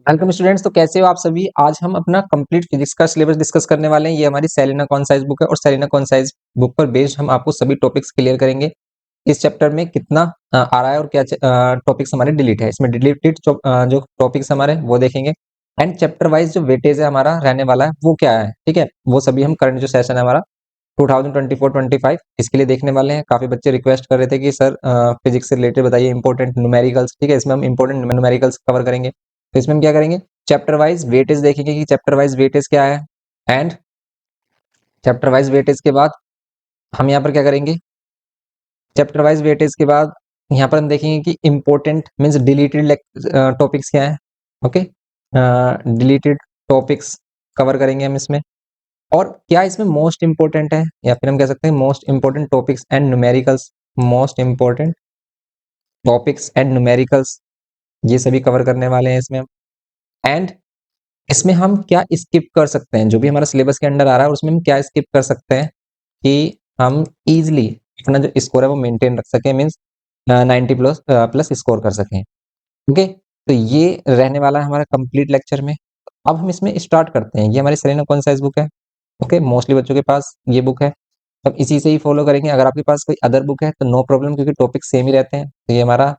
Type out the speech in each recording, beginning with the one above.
Welcome students. तो कैसे हो आप सभी। आज हम अपना कंप्लीट फिजिक्स का सिलेबस डिस्कस करने वाले हैं। ये हमारी सेलिना कॉन्साइज बुक है और सेलिना कॉन्साइज बुक पर बेस्ड हम आपको सभी टॉपिक्स क्लियर करेंगे। इस चैप्टर में कितना आ रहा है और क्या टॉपिक्स हमारे डिलीट है। इसमें डिलीटेड जो टॉपिक्स हमारे वो देखेंगे एंड चैप्टर वाइज जो वेटेज है हमारा रहने वाला है वो क्या है। ठीक है, वो सभी हम करंट जो सेशन है हमारा 2024-25 इसके लिए देखने वाले हैं। काफी बच्चे रिक्वेस्ट कर रहे थे कि सर फिजिक्स से रिलेटेड बताइए इंपॉर्टेंट न्यूमेरिकल्स। ठीक है, इसमें हम इंपॉर्टेंट न्यूमेरिकल्स कवर करेंगे। तो इसमें हम क्या करेंगे, चैप्टर वाइज वेटेज देखेंगे कि चैप्टर वाइज वेटेज क्या है एंड चैप्टर वाइज वेटेज के बाद हम यहाँ पर क्या करेंगे, चैप्टर वाइज वेटेज के बाद यहाँ पर हम देखेंगे कि इंपॉर्टेंट मीन्स डिलीटेड टॉपिक्स क्या है। ओके, डिलीटेड टॉपिक्स कवर करेंगे हम इसमें, और क्या इसमें मोस्ट इंपॉर्टेंट है या फिर हम कह सकते हैं most important topics and numericals. Most important topics and numericals ये सभी कवर करने वाले हैं इसमें। एंड इसमें हम क्या स्किप कर सकते हैं, जो भी हमारा सिलेबस के अंडर आ रहा है उसमें हम क्या स्किप कर सकते हैं कि हम इजिली अपना जो स्कोर है वो मेंटेन रख सकें, मीन्स 90 प्लस प्लस स्कोर कर सकें। ओके, तो ये रहने वाला है हमारा कंप्लीट लेक्चर में। अब हम इसमें स्टार्ट करते हैं। ये हमारी सेलिना कॉन्साइज बुक है। ओके, मोस्टली बच्चों के पास ये बुक है, अब इसी से ही फॉलो करेंगे। अगर आपके पास कोई अदर बुक है तो नो प्रॉब्लम, क्योंकि टॉपिक सेम ही रहते हैं। तो ये हमारा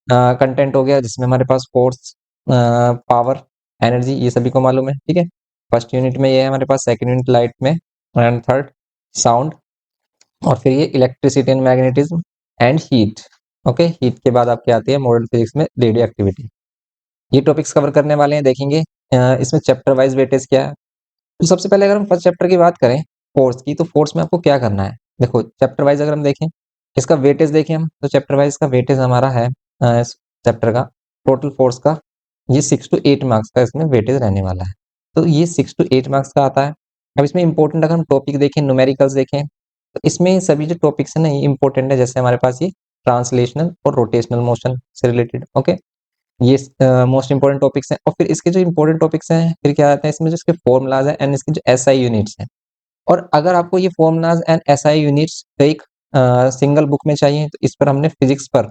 कंटेंट हो गया जिसमें हमारे पास फोर्स, पावर, एनर्जी ये सभी को मालूम है। ठीक है, फर्स्ट यूनिट में ये है हमारे पास, सेकंड यूनिट लाइट में, एंड थर्ड साउंड, और फिर ये electricity and magnetism and heat. Okay, heat के बाद आपके आती है मॉडर्न फिजिक्स में रेडियो एक्टिविटी। ये टॉपिक्स कवर करने वाले हैं, देखेंगे। इसमें चैप्टर वाइज वेटेज क्या है। तो सबसे पहले अगर हम फर्स्ट चैप्टर की बात करें फोर्स की, तो फोर्स में आपको क्या करना है। देखो, चैप्टर वाइज अगर हम देखें, इसका वेटेज देखें हम, तो चैप्टर वाइज का वेटेज हमारा है इस चैप्टर का टोटल फोर्स का ये 6 to 8 मार्क्स का इसमें वेटेज रहने वाला है। तो ये 6 to 8 मार्क्स का आता है। अब इसमें इंपॉर्टेंट अगर हम टॉपिक देखें, न्यूमेरिकल्स देखें, तो इसमें सभी जो टॉपिक्स है ना ये इंपॉर्टेंट है। जैसे हमारे पास ये ट्रांसलेशनल और रोटेशनल मोशन से रिलेटेड। ओके, ये मोस्ट इंपॉर्टेंट टॉपिक्स हैं। और फिर इसके जो इंपॉर्टेंट टॉपिक्स हैं फिर क्या आते हैं इसमें, जो इसके फॉर्मुलाज हैं एंड इसके जो एसआई यूनिट्स हैं। और अगर आपको ये फॉर्मुलाज एंड एसआई यूनिट्स एक सिंगल बुक में चाहिए तो इस पर हमने फिजिक्स पर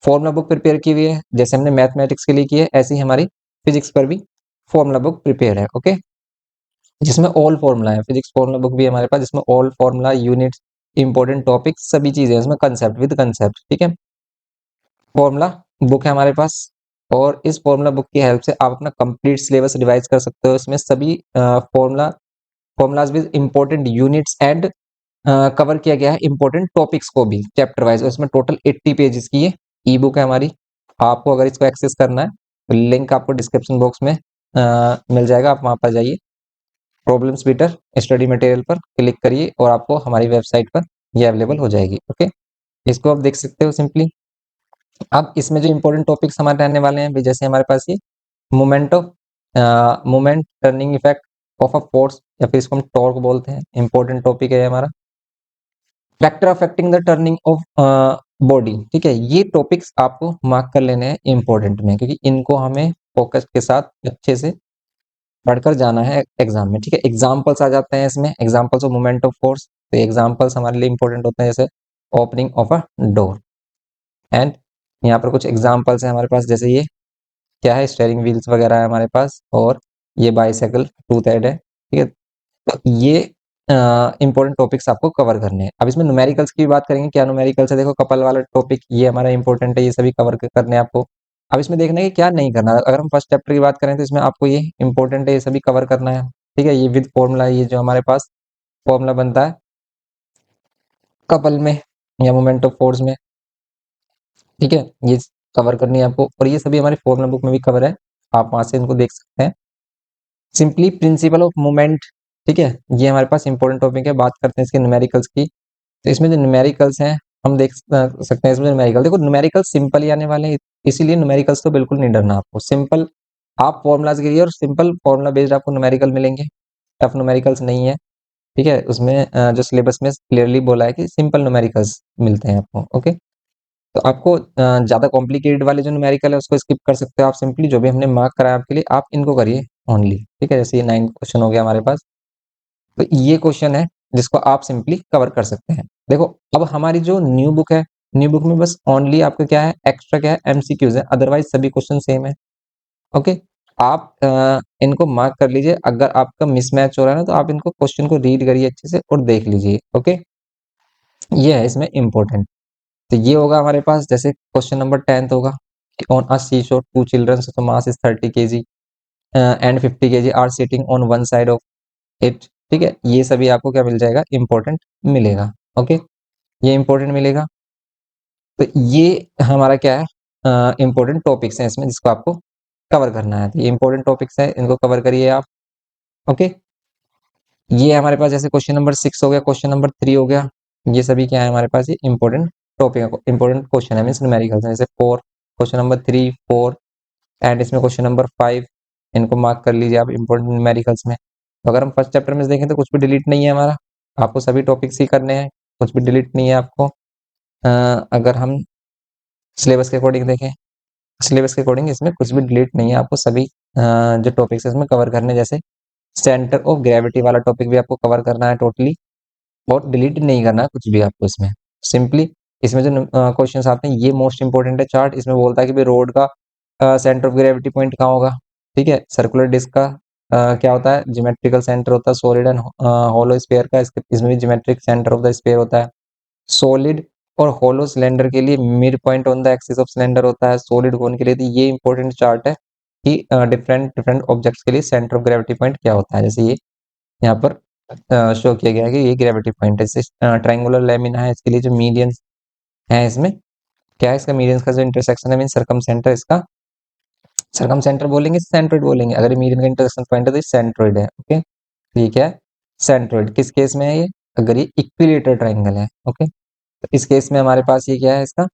फॉर्मुला बुक प्रिपेयर की हुई है। जैसे हमने मैथमेटिक्स के लिए की है ऐसी हमारी फिजिक्स पर भी फॉर्मुला बुक प्रिपेयर है। ओके, जिसमें ऑल फॉर्मुला है, फिजिक्स फॉर्मुला बुक भी है हमारे पास जिसमें all formula, units, important topics सभी चीजें हैं इसमें, कंसेप्ट विद कंसेप्ट। ठीक है, फॉर्मूला बुक है हमारे पास, और इस फॉर्मूला बुक की हेल्प से आप अपना कंप्लीट सिलेबस रिवाइज कर सकते हो। इसमें सभी formulas with important units and cover किया गया है इंपॉर्टेंट टॉपिक्स को भी चैप्टर वाइज। इसमें टोटल 80 पेजेस की ये ई बुक है हमारी। आपको अगर इसको एक्सेस करना है तो लिंक आपको डिस्क्रिप्शन बॉक्स में मिल जाएगा, आप वहां पर जाइए, प्रॉब्लम्स बीटर स्टडी मटेरियल पर क्लिक करिए और आपको हमारी वेबसाइट पर ये अवेलेबल हो जाएगी। ओके, इसको आप देख सकते हो सिंपली। अब इसमें जो इंपॉर्टेंट टॉपिक्स हमारे रहने वाले हैं भी, जैसे हमारे पास ये moment turning effect of a force, या फिर इसको हम टॉर्क बोलते हैं, इंपॉर्टेंट टॉपिक है हमारा। Factor affecting the turning of body. ठीक है, ये टॉपिक्स आपको मार्क कर लेने हैं इंपॉर्टेंट में, क्योंकि इनको हमें फोकस के साथ अच्छे से पढ़कर जाना है एग्जाम में। ठीक है, एग्जाम्पल्स आ जाते हैं इसमें, examples of moment of force. तो एग्जाम्पल्स हमारे लिए इंपॉर्टेंट होते हैं, जैसे opening of a door. And यहाँ पर कुछ एग्जाम्पल्स हैं हमारे पास, जैसे ये क्या है, स्टेयरिंग व्हील्स वगैरह है हमारे पास, और ये बाइसाइकिल टूथ हेड है। ठीक है, तो ये इंपॉर्टेंट टॉपिक्स आपको कवर करने हैं। अब इसमें न्यूमेरिकल्स की बात करेंगे, क्या न्यूमेरिकल्स है। देखो, कपल वाला टॉपिक ये हमारा इंपॉर्टेंट है, ये सभी कवर करने हैं आपको। अब इसमें देखना है कि क्या नहीं करना। अगर हम फर्स्ट चैप्टर की बात करें तो इसमें आपको ये इंपॉर्टेंट है, ये सभी कवर करना है। ठीक है, ये विद फॉर्मूला, ये जो हमारे पास फॉर्मूला बनता है कपल में या मोमेंट ऑफ फोर्स में। ठीक है, ये कवर करनी है आपको, और ये सभी हमारे फॉर्मूला बुक में भी कवर है, आप वहां से इनको देख सकते हैं। Simply principle of movement. ठीक है, ये हमारे पास इंपॉर्टेंट टॉपिक है। बात करते हैं इसके न्यूमेरिकल्स की, तो इसमें जो न्यूमेरिकल्स हैं हम देख सकते हैं। इसमें न्यूमेरिकल देखो, न्यूमेरिकल सिंपल ही आने वाले हैं, इसीलिए न्यूमेरिकल्स तो बिल्कुल नहीं डरना आपको। सिंपल आप फॉर्मुलाज गिरिए और सिंपल फॉर्मुला बेस्ड आपको न्यूमेरिकल मिलेंगे, टफ न्यूमेरिकल्स नहीं है। ठीक है, उसमें जो सिलेबस में क्लियरली बोला है कि सिंपल न्यूमेरिकल्स मिलते हैं आपको। ओके, तो आपको ज्यादा कॉम्प्लिकेटेड वाले जो न्यूमेरिकल है उसको स्किप कर सकते हो आप। सिंपली जो भी हमने मार्क कराया आपके लिए आप इनको करिए ओनली। ठीक है, जैसे ये 9 क्वेश्चन हो गया हमारे पास, तो ये क्वेश्चन है जिसको आप सिंपली कवर कर सकते हैं। देखो, अब हमारी जो न्यू बुक है, न्यू बुक में बस ओनली आपका क्या है, एक्स्ट्रा क्या है, एमसीक्यूज है, अदरवाइज सभी क्वेश्चन सेम है। ओके, आप इनको मार्क कर लीजिए। अगर आपका मिसमैच हो रहा है ना, तो आप इनको क्वेश्चन को रीड करिए अच्छे से और देख लीजिए। ओके, ये है इसमें इम्पोर्टेंट। तो ये होगा हमारे पास, जैसे क्वेश्चन नंबर 10 होगा कि on a seesaw two children so mass is 30 kg and 50 kg are sitting on one side of it. ठीक है, ये सभी आपको क्या मिल जाएगा, इंपॉर्टेंट मिलेगा। ओके, ये इंपॉर्टेंट मिलेगा। तो ये हमारा क्या है, इंपॉर्टेंट टॉपिक्स हैं इसमें, जिसको आपको कवर करना है। तो ये इंपॉर्टेंट टॉपिक्स है, इनको कवर करिए आप। ओके, ये हमारे पास जैसे क्वेश्चन नंबर 6 हो गया, क्वेश्चन नंबर 3 हो गया, ये सभी क्या है हमारे पास, ये इंपॉर्टेंट टॉपिक, इंपॉर्टेंट क्वेश्चन है, मीन्स न्यूमेरिकल्स है। जैसे 4, क्वेश्चन नंबर 3, 4 एंड इसमें क्वेश्चन नंबर 5, इनको मार्क कर लीजिए आप इंपॉर्टेंट न्यूमेरिकल्स में। तो अगर हम फर्स्ट चैप्टर में देखें तो कुछ भी डिलीट नहीं है हमारा, आपको सभी टॉपिक्स ही करने हैं, कुछ भी डिलीट नहीं है आपको। अगर हम सिलेबस के अकॉर्डिंग देखें, सिलेबस के अकॉर्डिंग इसमें कुछ भी डिलीट नहीं है, आपको सभी जो टॉपिक्स है इसमें कवर करने, जैसे सेंटर ऑफ ग्रेविटी वाला टॉपिक भी आपको कवर करना है टोटली, और डिलीट नहीं करना है कुछ भी आपको इसमें। सिंपली इसमें जो क्वेश्चंस आते हैं ये मोस्ट इंपोर्टेंट है। चार्ट इसमें बोलता है कि भाई रोड का सेंटर ऑफ ग्रेविटी पॉइंट कहाँ होगा। ठीक है, सर्कुलर डिस्क का क्या होता है, ज्योमेट्रिकल सेंटर होता है। सॉलिड एंड होलो स्फीयर का इसमें भी geometric centre of the sphere होता है। सॉलिड और होलो सिलेंडर के लिए mid point on the axis of cylinder होता है। सॉलिड कोन के लिए तो ये इंपॉर्टेंट चार्ट है कि डिफरेंट डिफरेंट ऑब्जेक्ट्स के लिए सेंटर ऑफ ग्रेविटी पॉइंट क्या होता है। जैसे ये यहाँ पर शो किया गया है कि ये ग्रेविटी पॉइंट है। ट्रायंगुलर लेमिना है, इसके लिए जो मीडियन है, इसमें क्या है, इसका मीडियन का जो इंटरसेक्शन है मीन सरकम सेंटर, इसका सरकम सेंटर बोलेंगे, सेंट्रोइड बोलेंगे। अगर मीडियन का इंटरसेक्शन पॉइंट है तो ये सेंट्रोइड है। ओके, ठीक है, सेंट्रोइड किस केस में है ये, अगर ये इक्विलेटरल ट्रायंगल है। ओके, तो इस केस में हमारे पास ये क्या है, इसका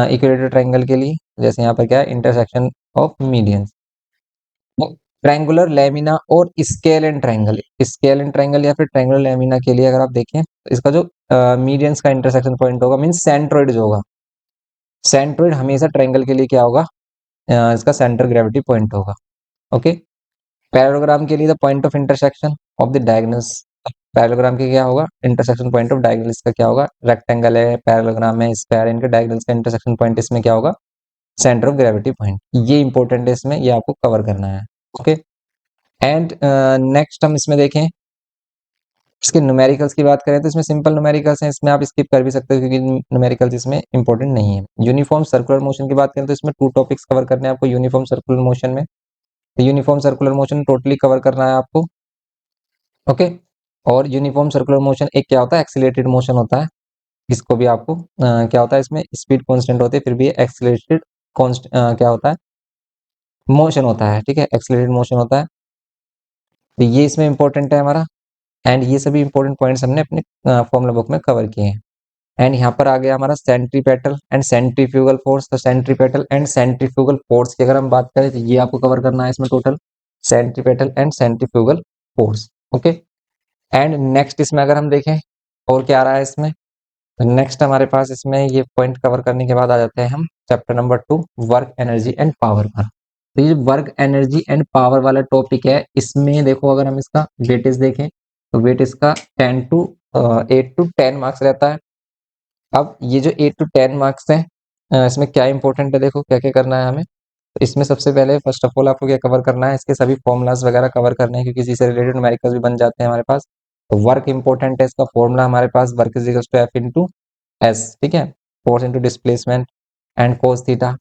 इक्विलेटरल ट्रायंगल के लिए जैसे यहाँ पर क्या है, intersection of median. Triangular lamina और scalene triangle, scalene triangle या फिर ट्रायंगुलर लेमिना के लिए अगर आप देखें तो इसका जो मीडियंस का इंटरसेक्शन पॉइंट होगा, मीन सेंट्रोइड जो होगा, सेंट्रोइड हमेशा ट्रायंगल के लिए क्या होगा, इसका सेंटर ग्रेविटी पॉइंट होगा। ओके, पैरेललोग्राम के लिए the point of intersection of the diagonals, parallelogram के क्या होगा, इंटरसेक्शन पॉइंट ऑफ डायगोनल्स का क्या होगा, रेक्टेंगल है, पैरेललोग्राम है, स्क्वायर, इनके डायगोनल्स का इंटरसेक्शन पॉइंट इसमें क्या होगा, सेंटर ऑफ ग्रेविटी पॉइंट। ये इंपॉर्टेंट है इसमें, ये आपको कवर करना है। ओके, एंड नेक्स्ट हम इसमें देखें, इसके न्यूमेरिकल्स की बात करें तो इसमें सिंपल न्यूमेरिकल्स हैं, इसमें आप स्किप कर भी सकते हो क्योंकि न्यूमेरिकल्स इसमें इंपॉर्टेंट नहीं है। यूनिफॉर्म सर्कुलर मोशन की बात करें तो इसमें 2 टॉपिक्स कवर करने हैं आपको यूनिफॉर्म सर्कुलर मोशन में। तो uniform circular motion totally cover करना है आपको। ओके, और यूनिफॉर्म सर्कुलर मोशन एक क्या होता है, एक्सीलरेटेड मोशन होता है। इसको भी आपको क्या होता है, इसमें स्पीड कांस्टेंट होती है, फिर भी एक्सीलरेटेड क्या होता है, मोशन होता है। ठीक है, एक्सीलरेटेड मोशन होता है। तो ये इसमें इंपॉर्टेंट है हमारा, एंड ये सभी इंपॉर्टेंट पॉइंट्स हमने अपने फॉर्मूला बुक में कवर किए हैं। एंड यहाँ पर आ गया हमारा सेंट्रीपेटल एंड सेंट्रीफ्यूगल फोर्स। तो सेंट्रीपेटल एंड सेंट्रीफ्यूगल फोर्स की अगर हम बात करें तो ये आपको कवर करना है इसमें total, centripetal and centrifugal force. Okay, and next इसमें अगर हम देखें और क्या आ रहा है इसमें, नेक्स्ट हमारे पास इसमें ये पॉइंट कवर करने के बाद आ जाते हैं हम chapter number 2, work energy and power पर। तो ये वर्क एनर्जी एंड पावर वाला टॉपिक है, इसमें देखो अगर हम इसका वेटेज देखें तो वेट इसका 8 to 10 मार्क्स रहता है। अब ये जो 8 to 10 मार्क्स हैं, इसमें क्या इंपॉर्टेंट है, देखो क्या क्या करना है हमें। तो इसमें सबसे पहले फर्स्ट ऑफ ऑल आपको क्या कवर करना है, इसके सभी फॉर्मुलाज वगैरह कवर करने हैं क्योंकि इसी से रिलेटेड न्यूमेरिकल्स भी बन जाते हैं हमारे पास। तो वर्क इंपॉर्टेंट है, इसका फॉर्मूला हमारे पास work is equal to F into S. ठीक है, force into displacement and cos theta.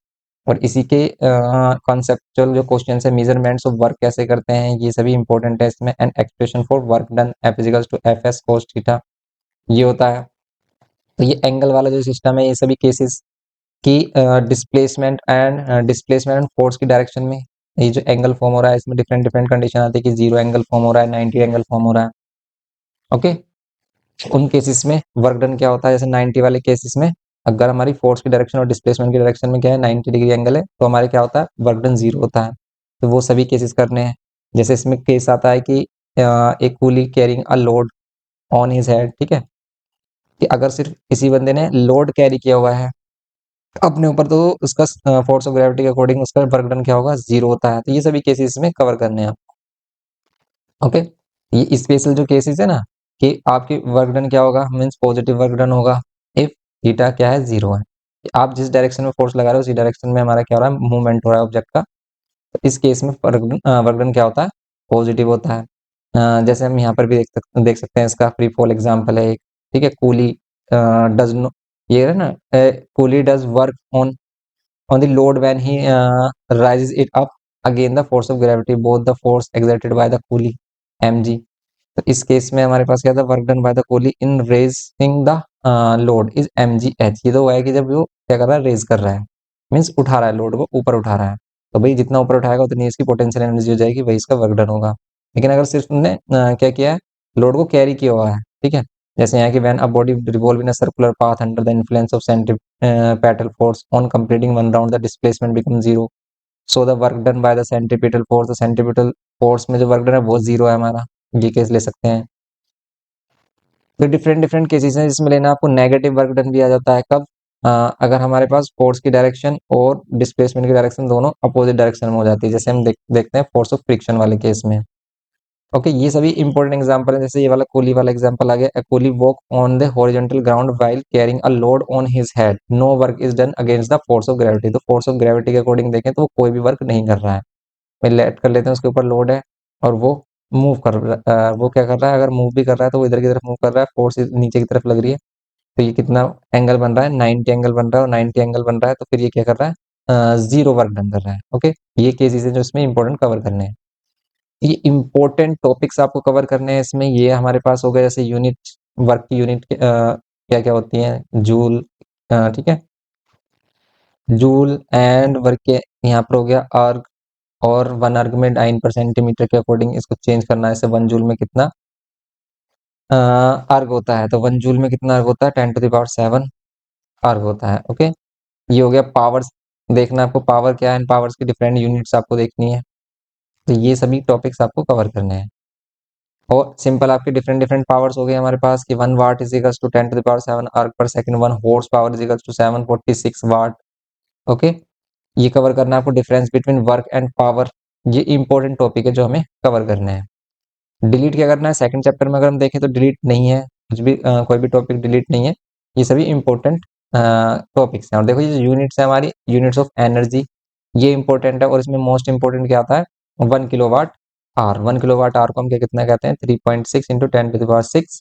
और इसी के कॉन्सेप्चुअल जो क्वेश्चन है, मेजरमेंट्स ऑफ वर्क कैसे करते हैं, ये सभी इंपॉर्टेंट है इसमें। And expression for work done F is equal to F S cos theta, ये होता है। तो ये एंगल वाला जो सिस्टम है, ये सभी केसेस की डिस्प्लेसमेंट एंड फोर्स की डायरेक्शन में ये जो एंगल फॉर्म हो रहा है, इसमें डिफरेंट डिफरेंट कंडीशन आती है कि 0 एंगल फॉर्म हो रहा है, 90 एंगल फॉर्म हो रहा है। ओके, उन केसेस में वर्क डन क्या होता है, जैसे 90 वाले केसेस में अगर हमारी फोर्स की डायरेक्शन और डिस्प्लेसमेंट की डायरेक्शन में क्या है, 90 डिग्री एंगल है, तो हमारे क्या होता है, वर्क डन 0 होता है। तो वो सभी केसेस करने हैं। जैसे इसमें केस आता है कि एक coolie carrying a load on his head. ठीक है, कि अगर सिर्फ किसी बंदे ने लोड कैरी किया हुआ है अपने ऊपर, तो उसका फोर्स ऑफ ग्रेविटी के अकॉर्डिंग उसका वर्क डन क्या होगा, 0 होता है। तो ये सभी केसेस में कवर करने हैं आप। ओके, ये स्पेशल जो केसेस है ना, कि आपकी वर्क डन क्या होगा, मीन्स पॉजिटिव वर्क डन होगा इफ थीटा क्या है, 0 है। आप जिस डायरेक्शन में फोर्स लगा रहे हो उसी डायरेक्शन में हमारा क्या हो रहा है, मूवमेंट हो रहा है ऑब्जेक्ट का। तो इस केस में वर्क डन क्या होता है, पॉजिटिव होता है। जैसे हम यहाँ पर भी देख सकते हैं, इसका फ्री फॉल एग्जाम्पल है एक, ठीक है। कूली डज नो, ये है ना, coolie does work on the load when he rises it up again the force of gravity, both the force exerted by the pulley mg। तो इस केस में हमारे पास क्या था, work done by the pulley in raising the load is mgh। ये तो हुआ है कि जब वो क्या कर रहा है, रेज कर रहा है, मीन्स उठा रहा है, लोड को ऊपर उठा रहा है। तो भाई जितना ऊपर उठाएगा उतनी इसकी पोटेंशियल एनर्जी हो जाएगी, वही इसका वर्क डन होगा। लेकिन अगर सिर्फ तुमने क्या किया है, लोड को कैरी किया हुआ है, ठीक है। जैसे यहाँ कि when a body revolve in a circular path under the influence of centripetal force on completing one round the displacement become zero, so the work done by the centripetal force, the centripetal force में जो work done है वो zero है हमारा। ये case ले सकते हैं। तो डिफरेंट डिफरेंट केसेस हैं जिसमें लेना आपको नेगेटिव वर्क डन भी आ जाता है, कब, अगर हमारे पास फोर्स की डायरेक्शन और डिस्प्लेसमेंट की डायरेक्शन दोनों अपोजिट डायरेक्शन में हो जाती है, जैसे हम देखते हैं फोर्स ऑफ फ्रिक्शन वाले केस में। ओके, ये सभी इंपॉर्टेंट एग्जांपल है। जैसे ये वाला कोली वाला एग्जांपल आ गया, a coolie walk on the horizontal ground while carrying a load on his head, no work is done against the force of gravity. तो फोर्स ऑफ ग्रेविटी के अकॉर्डिंग देखें तो वो कोई भी वर्क नहीं कर रहा है। मैं लेट कर लेते हैं, उसके ऊपर लोड है और वो मूव कर वो क्या कर रहा है, अगर मूव भी कर रहा है तो वो इधर की तरफ मूव कर रहा है, फोर्स नीचे की तरफ लग रही है। तो ये कितना एंगल बन रहा है, 90 एंगल बन रहा है, और 90 एंगल बन रहा है तो फिर ये क्या कर रहा है, जीरो वर्क डन कर रहा है। ओके, ये केसेस है जो इसमें इंपॉर्टेंट कवर करने हैं। ये इंपॉर्टेंट टॉपिक्स आपको कवर करने हैं इसमें। ये हमारे पास हो गया, जैसे यूनिट, वर्क की यूनिट क्या क्या होती है, जूल, ठीक है, जूल एंड वर्क के यहाँ पर हो गया अर्ग, और वन अर्ग में डाइन पर सेंटीमीटर के अकॉर्डिंग इसको चेंज करना है। जैसे वन जूल में कितना अर्ग होता है, तो वन जूल में कितना अर्ग होता है, 10⁻7 अर्ग होता है। ओके, ये हो गया पावर्स। देखना आपको पावर क्या है, पावर्स की डिफरेंट यूनिट्स आपको देखनी है। तो ये सभी टॉपिक्स आपको कवर करने हैं। और सिंपल आपके डिफरेंट डिफरेंट पावर्स हो गए हमारे पास कि 1 what is equals to 10⁻7 erg per second, 1 horse power is equals to 746 watt. Okay, ये कवर करना है आपको, difference between work and power. ये इंपॉर्टेंट टॉपिक है जो हमें कवर करने हैं। डिलीट क्या करना है, सेकंड चैप्टर में अगर हम देखें तो डिलीट नहीं है, कुछ भी कोई भी टॉपिक डिलीट नहीं है। ये सभी इंपॉर्टेंट टॉपिक्स हैं। और देखो ये यूनिट्स है हमारी, यूनिट्स ऑफ एनर्जी, ये इंपॉर्टेंट है। और इसमें मोस्ट इंपॉर्टेंट क्या आता है, 1 किलोवाट आवर। 1 किलोवाट आवर को हम क्या कितना कहते हैं, 3.6 इंटू 10⁻6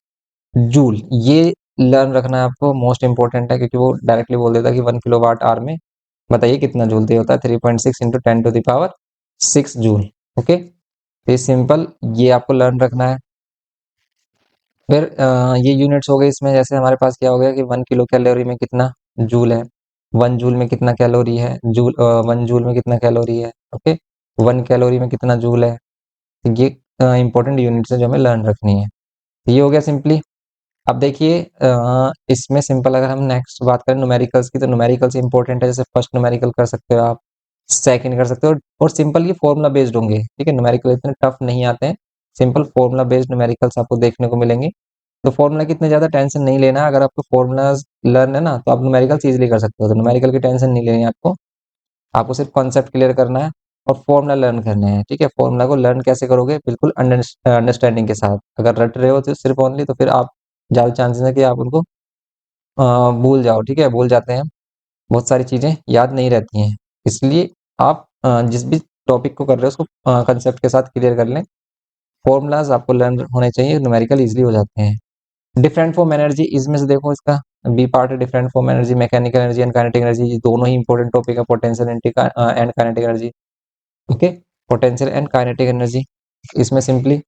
जूल। ये लर्न रखना है आपको, मोस्ट इंपॉर्टेंट है, क्योंकि वो डायरेक्टली बोल देता है कि 1 किलोवाट आवर में बताइए कितना जूल। तो ये होता है 3.6 इंटू 10⁻6 जूल। ओके, ये सिंपल, ये आपको लर्न रखना है। फिर ये यूनिट्स हो गए इसमें, जैसे हमारे पास क्या हो गया कि 1 किलो कैलोरी में कितना जूल है, 1 जूल में कितना कैलोरी है, 1 जूल में कितना कैलोरी है। ओके, 1 कैलोरी में कितना जूल है। तो ये इंपॉर्टेंट यूनिट्स है जो हमें लर्न रखनी है। तो ये हो गया सिंपली। अब देखिए इसमें सिंपल अगर हम नेक्स्ट बात करें न्यूमेरिकल्स की, तो न्यूमेरिकल्स इंपॉर्टेंट है। जैसे फर्स्ट न्यूमेरिकल कर सकते हो आप, सेकंड कर सकते हो, और सिंपल ये फॉर्मूला बेस्ड होंगे, ठीक है। न्यूमेरिकल इतने टफ नहीं आते हैं, सिंपल फॉर्मूला बेस्ड न्यूमेरिकल्स आपको देखने को मिलेंगे। तो फॉर्मूला की इतने ज्यादा टेंशन नहीं लेना, अगर आपको फॉर्मूलाज लर्न है ना तो आप न्यूमेरिकल्स इजीली कर सकते हो। तो न्यूमेरिकल की टेंशन नहीं लेनी है आपको, आपको सिर्फ कॉन्सेप्ट क्लियर करना है और फॉर्मूला लर्न करने हैं, ठीक है। फॉर्मूला को लर्न कैसे करोगे, बिल्कुल अंडरस्टैंडिंग के साथ। अगर रट रहे हो तो सिर्फ ओनली, तो फिर आप ज्यादा चांसेस है कि आप उनको भूल जाओ, ठीक है। भूल जाते हैं, बहुत सारी चीजें याद नहीं रहती हैं। इसलिए आप जिस भी टॉपिक को कर रहे हो उसको कंसेप्ट के साथ क्लियर कर लें। फॉर्मूलाज आपको लर्न होने चाहिए, न्यूमेरिकल इजीली हो जाते हैं। डिफरेंट फॉर्म एनर्जी, इसमें से देखो इसका बी पार्ट है, different form energy, mechanical energy and kinetic energy. ये दोनों ही इंपॉर्टेंट टॉपिक है, potential and kinetic energy. Okay, potential and kinetic energy, इसमें सिंपली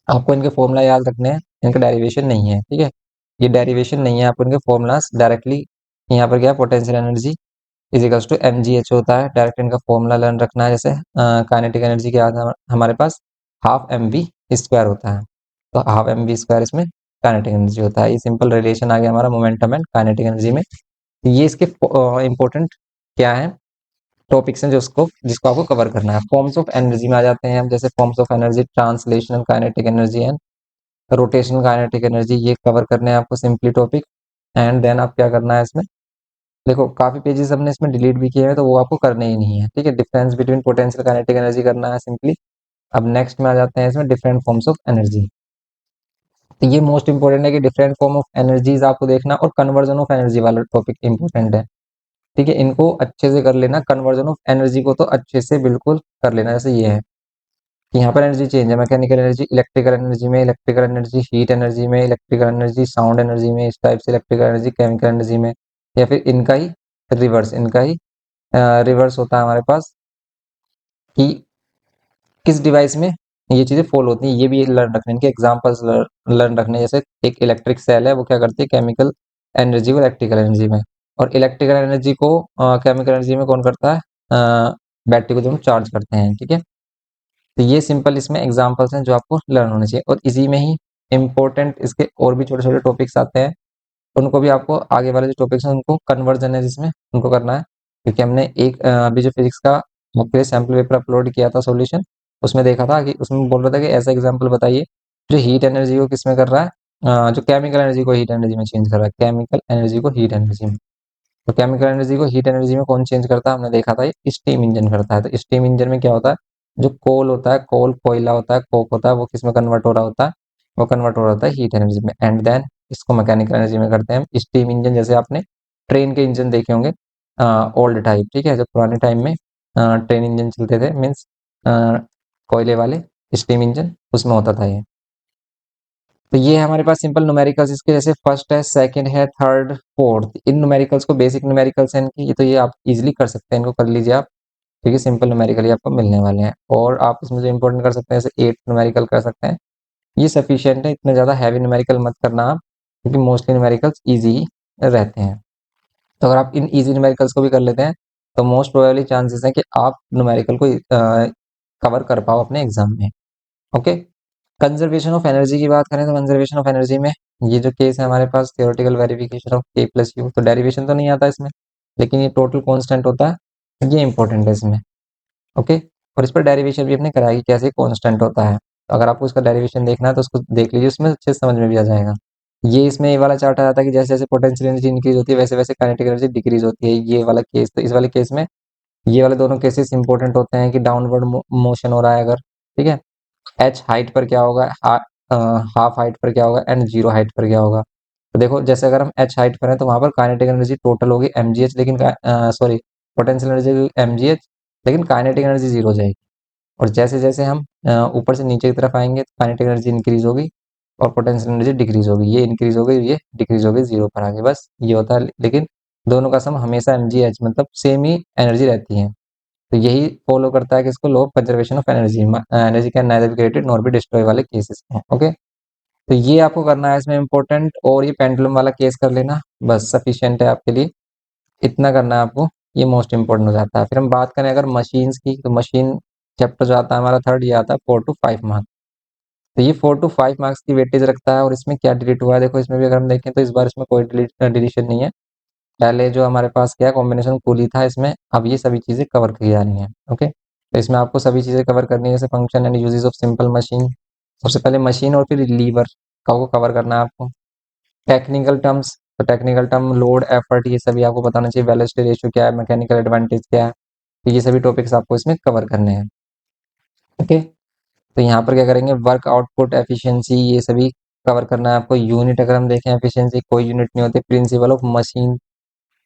आपको इनके फॉर्मूला याद रखने हैं, इनका डेरिवेशन नहीं है, ठीक है। ये डेरिवेशन नहीं है, आपको इनके फॉर्मूलाज डायरेक्टली यहाँ पर क्या, potential energy is equals to mgh होता है, डायरेक्ट इनका फॉर्मूला लर्न रखना है। जैसे काइनेटिक एनर्जी के हमारे पास हाफ mv² होता है, तो हाफ mv² इसमें काइनेटिक एनर्जी होता है। ये सिंपल रिलेशन आ गया हमारा मोमेंटम एंड काइनेटिक एनर्जी में। ये इसके इंपॉर्टेंट क्या है, टॉपिक्स हैं जो जिसको आपको कवर करना है। फॉर्म्स ऑफ एनर्जी में आ जाते हैं हम, जैसे forms of energy, translational kinetic energy and rotational kinetic energy, ये कवर करने हैं आपको सिंपली टॉपिक। एंड देन आप क्या करना है इसमें, देखो काफी पेजेस हमने इसमें डिलीट भी किए हैं, तो वो आपको करने ही नहीं है, ठीक है। Difference between potential kinetic energy करना है सिंपली। अब नेक्स्ट में आ जाते हैं इसमें डिफरेंट फॉर्म्स ऑफ एनर्जी। तो ये मोस्ट इंपोर्टेंट है कि डिफरेंट फॉर्म ऑफ एनर्जीज आपको देखना, और कन्वर्जन ऑफ एनर्जी वाला टॉपिक इंपॉर्टेंट है। ठीक है, इनको अच्छे से कर लेना, कन्वर्जन ऑफ एनर्जी को तो अच्छे से बिल्कुल कर लेना। जैसे ये है कि यहाँ पर एनर्जी चेंज है, मैकेनिकल एनर्जी, इलेक्ट्रिकल एनर्जी में, इलेक्ट्रिकल एनर्जी हीट एनर्जी में, इलेक्ट्रिकल एनर्जी साउंड एनर्जी में, इस टाइप से इलेक्ट्रिकल एनर्जी केमिकल एनर्जी में, या फिर इनका ही रिवर्स, इनका ही रिवर्स होता है हमारे पास कि किस डिवाइस में ये चीजें फॉलो होती हैं। ये भी लर्न रखने, इनके एग्जांपल्स लर्न रखने। जैसे एक इलेक्ट्रिक सेल है, वो क्या करती है, केमिकल एनर्जी को इलेक्ट्रिकल एनर्जी में, और इलेक्ट्रिकल एनर्जी को केमिकल एनर्जी में कौन करता है, बैटरी को जब हम चार्ज करते हैं। ठीक है, तो ये सिंपल इसमें एग्जांपल्स हैं जो आपको लर्न होने चाहिए, और इसी में ही इंपॉर्टेंट इसके और भी छोटे छोटे टॉपिक्स आते हैं, उनको भी आपको आगे वाले जो टॉपिक्स हैं उनको कन्वर्जन है जिसमें उनको करना है। क्योंकि हमने एक अभी जो फिजिक्स का आपके सैम्पल पेपर अपलोड किया था सॉल्यूशन, उसमें देखा था कि उसमें बोल रहा था कि ऐसा एग्जांपल बताइए जो हीट एनर्जी को किसमें कर रहा है, जो केमिकल एनर्जी को हीट एनर्जी में चेंज कर रहा है, केमिकल एनर्जी को हीट एनर्जी में। तो केमिकल एनर्जी को हीट एनर्जी में कौन चेंज करता है, हमने देखा था ये स्टीम इंजन करता है। तो स्टीम इंजन में क्या होता है, जो कोल होता है, कोल कोयला होता है, कोक होता है, वो किस में कन्वर्ट हो रहा होता है, वो कन्वर्ट हो रहा होता है हीट एनर्जी में, एंड देन इसको मैकेनिकल एनर्जी में करते हैं हम। स्टीम इंजन जैसे आपने ट्रेन के इंजन देखे होंगे ओल्ड टाइप, ठीक है, जो पुराने टाइम में ट्रेन इंजन चलते थे, मीन्स कोयले वाले स्टीम इंजन, उसमें होता था ये। तो ये है हमारे पास सिंपल न्यूमेरिकल्स, इसके जैसे फर्स्ट है, सेकंड है, थर्ड, फोर्थ, इन न्यूमेरिकल्स को बेसिक न्यूमेरिकल्स हैं इनकी, ये तो ये आप इजीली कर सकते हैं, इनको कर लीजिए आप, क्योंकि सिंपल न्यूमेरिकल ही आपको मिलने वाले हैं। और आप इसमें जो इंपॉर्टेंट कर सकते हैं, जैसे 8 न्यूमेरिकल कर सकते हैं, ये सफिशियंट है, इतने ज़्यादा हैवी न्यूमेरिकल मत करना आप, क्योंकि मोस्टली न्यूमेरिकल्स ईजी रहते हैं। तो अगर आप इन ईजी न्यूमेरिकल्स को भी कर लेते हैं, तो मोस्ट प्रोबेबली चांसेस है कि आप न्यूमेरिकल को कवर कर पाओ अपने एग्जाम में। ओके, कंजर्वेशन ऑफ एनर्जी की बात करें तो कंजर्वेशन ऑफ एनर्जी में ये जो केस है हमारे पास, थ्योरेटिकल वेरिफिकेशन ऑफ के प्लस यू, तो डेरिवेशन तो नहीं आता इसमें, लेकिन ये टोटल कांस्टेंट होता है, ये इंपॉर्टेंट है इसमें। ओके, और इस पर डेरिवेशन भी अपने कराएगी कैसे कांस्टेंट होता है, तो अगर आपको इसका डेरिवेशन देखना है तो उसको देख लीजिए, उसमें अच्छे से समझ में भी आ जाएगा। ये इसमें ये वाला चार्ट आ जाता है कि जैसे जैसे पोटेंशियल एनर्जी इंक्रीज होती है वैसे वैसे काइनेटिक एनर्जी डिक्रीज होती है, ये वाला केस। तो इस वाले केस में ये वाले दोनों केसेस इंपॉर्टेंट होते हैं कि डाउनवर्ड मोशन हो रहा है अगर, ठीक है, एच हाइट पर क्या होगा, हाफ हाइट पर क्या होगा, एंड जीरो हाइट पर क्या होगा। तो देखो, जैसे अगर हम एच हाइट पर हैं तो वहां पर काइनेटिक एनर्जी टोटल होगी mgh, लेकिन सॉरी, पोटेंशियल एनर्जी mgh, लेकिन काइनेटिक एनर्जी जीरो हो जाएगी। और जैसे जैसे हम ऊपर से नीचे की तरफ आएंगे तो काइनेटिक एनर्जी इंक्रीज होगी और पोटेंशियल एनर्जी डिक्रीज होगी, ये इंक्रीज होगी, ये डिक्रीज होगी, जीरो पर आगे, बस ये होता है। लेकिन दोनों का सम हमेशा mgh, मतलब सेम ही एनर्जी रहती है। तो यही फॉलो करता है कि इसको law of conservation of energy, energy can neither be created nor be destroy वाले केसेस हैं। ओके, तो ये आपको करना है इसमें इंपॉर्टेंट, और ये पेंडुलम वाला केस कर लेना, बस सफिशिएंट है आपके लिए, इतना करना है आपको, ये मोस्ट इंपॉर्टेंट हो जाता है। फिर हम बात करें अगर मशीन्स की, तो मशीन चैप्टर जो आता है हमारा थर्ड, ये आता है 4 to 5 मार्क्स। तो ये 4 to 5 मार्क्स की वेटेज रखता है, और इसमें क्या डिलीट हुआ है देखो, इसमें भी अगर हम देखें तो इस बार इसमें कोई डिलीशन नहीं है। पहले जो हमारे पास क्या कॉम्बिनेशन कूली था, इसमें अब ये सभी चीजें कवर की जा रही हैं। ओके, तो इसमें आपको सभी चीजें कवर करनी है, जैसे function and uses of simple machine, सबसे पहले मशीन और फिर लीवर का को कवर करना है आपको। टेक्निकल टर्म्स, तो टेक्निकल टर्म, लोड, एफर्ट, ये सभी आपको बताना चाहिए, वेलोसिटी रेशियो क्या है, मैकेनिकल एडवांटेज क्या है, तो ये सभी टॉपिक्स आपको इसमें कवर करने हैं। ओके, तो यहाँ पर क्या करेंगे, वर्क आउटपुट एफिशिएंसी, ये सभी कवर करना है आपको। यूनिट अगर हम देखें, एफिशिएंसी कोई यूनिट नहीं होती, प्रिंसिपल ऑफ मशीन,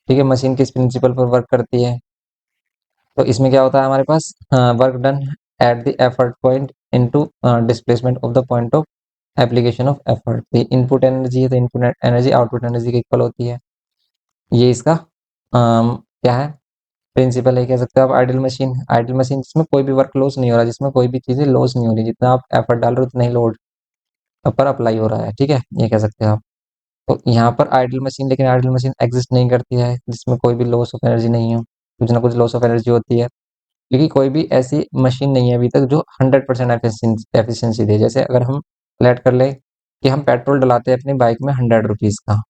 ठीक है, मशीन किस प्रिंसिपल पर वर्क करती है। तो इसमें क्या होता है हमारे पास, work done at the effort point into displacement of the point of application of effort. Input energy है तो इनपुट एनर्जी आउटपुट एनर्जी के इक्वल होती है, ये इसका क्या है, प्रिंसिपल है, कह सकते हो आप। आइडल मशीन, आइडल मशीन जिसमें कोई भी वर्क लॉस नहीं हो रहा, जिसमें कोई भी चीजें लॉस नहीं हो रही, जितना आप एफर्ट डाल रहे हो उतना ही लोड पर अप्लाई हो रहा है, ठीक है, ये कह सकते हो आप। तो यहाँ पर आइडल मशीन, लेकिन आइडल मशीन एग्जिस्ट नहीं करती है जिसमें कोई भी लॉस ऑफ एनर्जी नहीं हो, कुछ ना कुछ लॉस ऑफ एनर्जी होती है, क्योंकि कोई भी ऐसी मशीन नहीं है अभी तक जो 100% एफिशिएंसी दे। जैसे अगर हम लेट कर ले कि हम पेट्रोल डलाते हैं अपनी बाइक में 100 रुपीज़ का,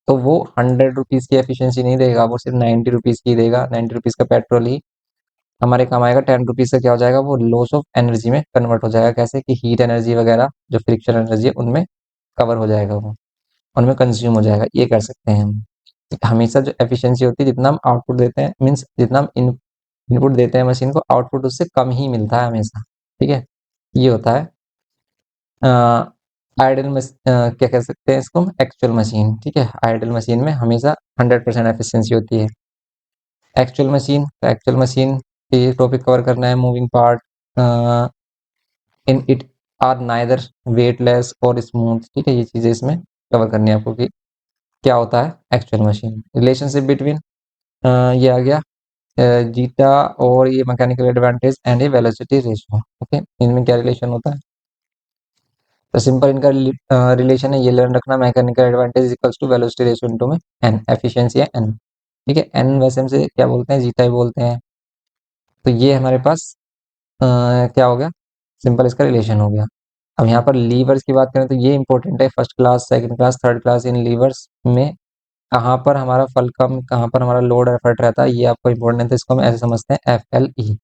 तो वो 100 रुपीज़ की एफिशिएंसी नहीं देगा, वो सिर्फ 90 रुपीज़ की देगा। 90 रुपीज़ का पेट्रोल ही हमारे काम आएगा, 10 रुपीज़ का क्या हो जाएगा, वो लॉस ऑफ एनर्जी में कन्वर्ट हो जाएगा। कैसे कि हीट एनर्जी वगैरह जो फ्रिक्शन एनर्जी है उनमें कवर हो जाएगा, वो उनमें कंज्यूम हो जाएगा, ये कर सकते हैं हम। हमेशा जो एफिशिएंसी होती है, जितना हम आउटपुट देते हैं, मीन्स जितना हम इनपुट देते हैं मशीन को, आउटपुट उससे कम ही मिलता है हमेशा, ठीक है, ये होता है आइडल क्या कह सकते हैं इसको, एक्चुअल मशीन, ठीक है। आइडल मशीन में हमेशा 100% एफिशिएंसी होती है। एक्चुअल मशीन ये टॉपिक कवर करना है। Moving part in it are neither weightless और स्मूथ, ठीक है, ये चीजें इसमें कवर करनी है आपको कि क्या होता है एक्चुअल मशीन। रिलेशनशिप बिटवीन ये आ गया जीटा और ये mechanical advantage and A velocity ratio. Okay, इनमें क्या रिलेशन होता है? तो सिंपल इनका रिलेशन है, ये लर्न रखना, mechanical advantage equals to velocity ratio into में एन, एफिशिएंसी है एन, ठीक है। एन वैसे हम से क्या बोलते हैं, जीटा ही बोलते हैं। तो ये हमारे पास क्या हो गया, सिंपल इसका रिलेशन हो गया। अब यहाँ पर लीवर्स की बात करें तो ये इंपॉर्टेंट है, first class, second class, third class in levers में कहाँ पर हमारा फलकम, कहाँ पर हमारा लोड एफर्ट रहता है, ये आपको इंपॉर्टेंट है। तो इसको हम ऐसे समझते हैं F L E.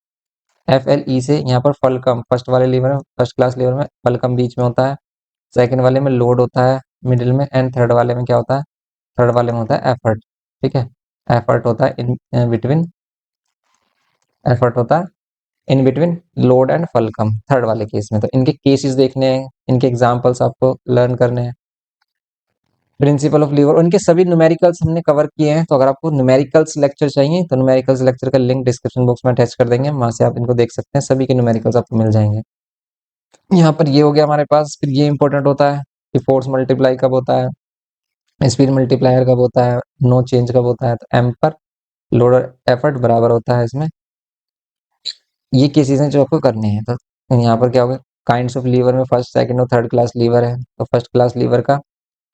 F L E से यहाँ पर फलकम, फर्स्ट वाले लीवर में, फर्स्ट क्लास लीवर में फलकम बीच में होता है, सेकंड वाले में लोड होता है मिडिल में, एंड थर्ड वाले में क्या होता है, थर्ड वाले में होता है एफर्ट, ठीक है। एफर्ट होता है इन बिटवीन, एफर्ट होता है in between load and fulcrum third वाले केस में। तो इनके केसेस देखने हैं, इनके एग्जांपल्स आपको लर्न करने हैं। प्रिंसिपल ऑफ लीवर, उनके सभी न्यूमेरिकल्स हमने कवर किए हैं। तो अगर आपको न्यूमेरिकल्स लेक्चर चाहिए तो न्यूमेरिकल्स लेक्चर का लिंक डिस्क्रिप्शन बॉक्स में अटैच कर देंगे, वहां से आप इनको देख सकते हैं, सभी के न्यूमेरिकल्स आपको मिल जाएंगे। यहाँ पर ये हो गया हमारे पास। फिर ये इंपॉर्टेंट होता है कि फोर्स मल्टीप्लाई कब होता है, स्पीड मल्टीप्लायर कब होता है, नो चेंज कब होता है। तो एम पर लोड एफर्ट बराबर होता है इसमें। ये केसेस हैं जो आपको करने हैं। तो यहाँ पर क्या होगा, काइंड्स ऑफ लीवर में फर्स्ट, सेकंड और थर्ड क्लास लीवर है। तो फर्स्ट क्लास लीवर का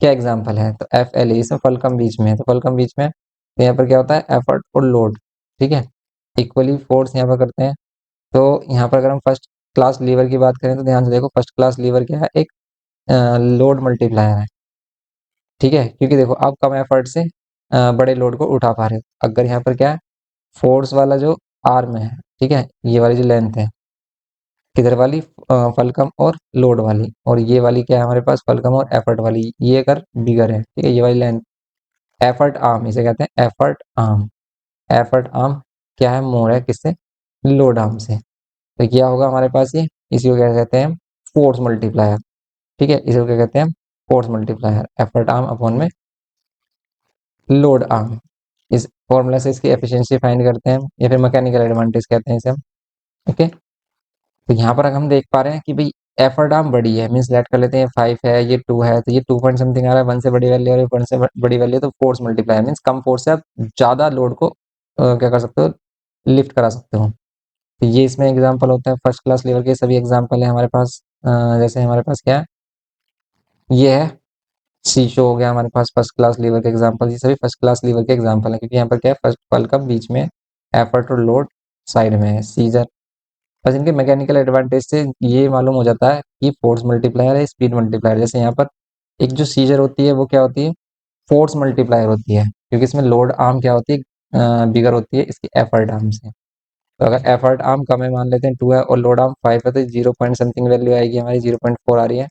क्या एग्जांपल है, तो एफ एल, इसमें फलकम बीच में है, तो फलकम बीच में है। तो यहाँ पर क्या होता है, एफर्ट और लोड, ठीक है, इक्वली फोर्स यहाँ पर करते हैं। तो यहाँ पर अगर हम फर्स्ट क्लास लीवर की बात करें तो ध्यान से देखो, फर्स्ट क्लास लीवर क्या है, एक लोड मल्टीप्लायर है, ठीक है, क्योंकि देखो आप कम एफर्ट से बड़े लोड को उठा पा रहे हो। अगर यहाँ पर क्या है, फोर्स वाला जो आर्म है, ठीक है, ये वाली जो लेंथ है, किधर वाली, फलकम और लोड वाली, और ये वाली क्या है हमारे पास, फलकम और एफर्ट वाली, ये अगर बिगर है, ठीक है, ये वाली लेंथ, एफर्ट आर्म इसे कहते हैं, एफर्ट आर्म। एफर्ट आर्म क्या है, मोर है किससे, लोड आर्म से। तो क्या होगा हमारे पास ये, इसी को क्या कहते हैं, फोर्स मल्टीप्लायर, ठीक है, इसी को क्या कहते हैं, force multiplier, effort arm upon में लोड आर्म। इस फॉर्मूला से इसकी एफिशिएंसी फाइंड करते हैं, या फिर मैकेनिकल एडवांटेज कहते हैं इसे हम। ओके, तो यहाँ पर हम देख पा रहे हैं कि भाई एफर्ट आर्म बड़ी है, मीन्स लेट कर लेते हैं 5 है, ये 2 है, तो ये 2 पॉइंट समथिंग आ रहा है, 1 से बड़ी वैल्यू और 1 से बड़ी वैल्यू, तो फोर्स मल्टीप्लाई मीन्स कम फोर्स से आप ज्यादा लोड को क्या कर सकते हो, लिफ्ट करा सकते हो। तो ये इसमें एग्जाम्पल होता है, फर्स्ट क्लास लेवल के सभी एग्जाम्पल है हमारे पास। जैसे हमारे पास क्या है, ये है शीशो हो गया हमारे पास, फर्स्ट क्लास लीवर के एग्जांपल, ये सभी फर्स्ट क्लास लीवर के एग्जांपल है, क्योंकि यहाँ पर क्या है, फर्स्ट पल का बीच में, एफर्ट और लोड साइड में है, सीजर। बस इनके मैकेनिकल एडवांटेज से ये मालूम हो जाता है कि फोर्स मल्टीप्लायर है, स्पीड मल्टीप्लायर। जैसे यहाँ पर एक जो सीजर होती है वो क्या होती है, फोर्स मल्टीप्लायर होती है, क्योंकि इसमें लोड आर्म क्या होती है, बिगर होती है इसकी एफर्ट आर्म से। तो अगर एफर्ट आर्म कम है, मान लेते हैं 2 है, और लोड आर्म 5 है, तो 0 पॉइंट समथिंग वैल्यू आएगी हमारी, 0.4 आ रही है।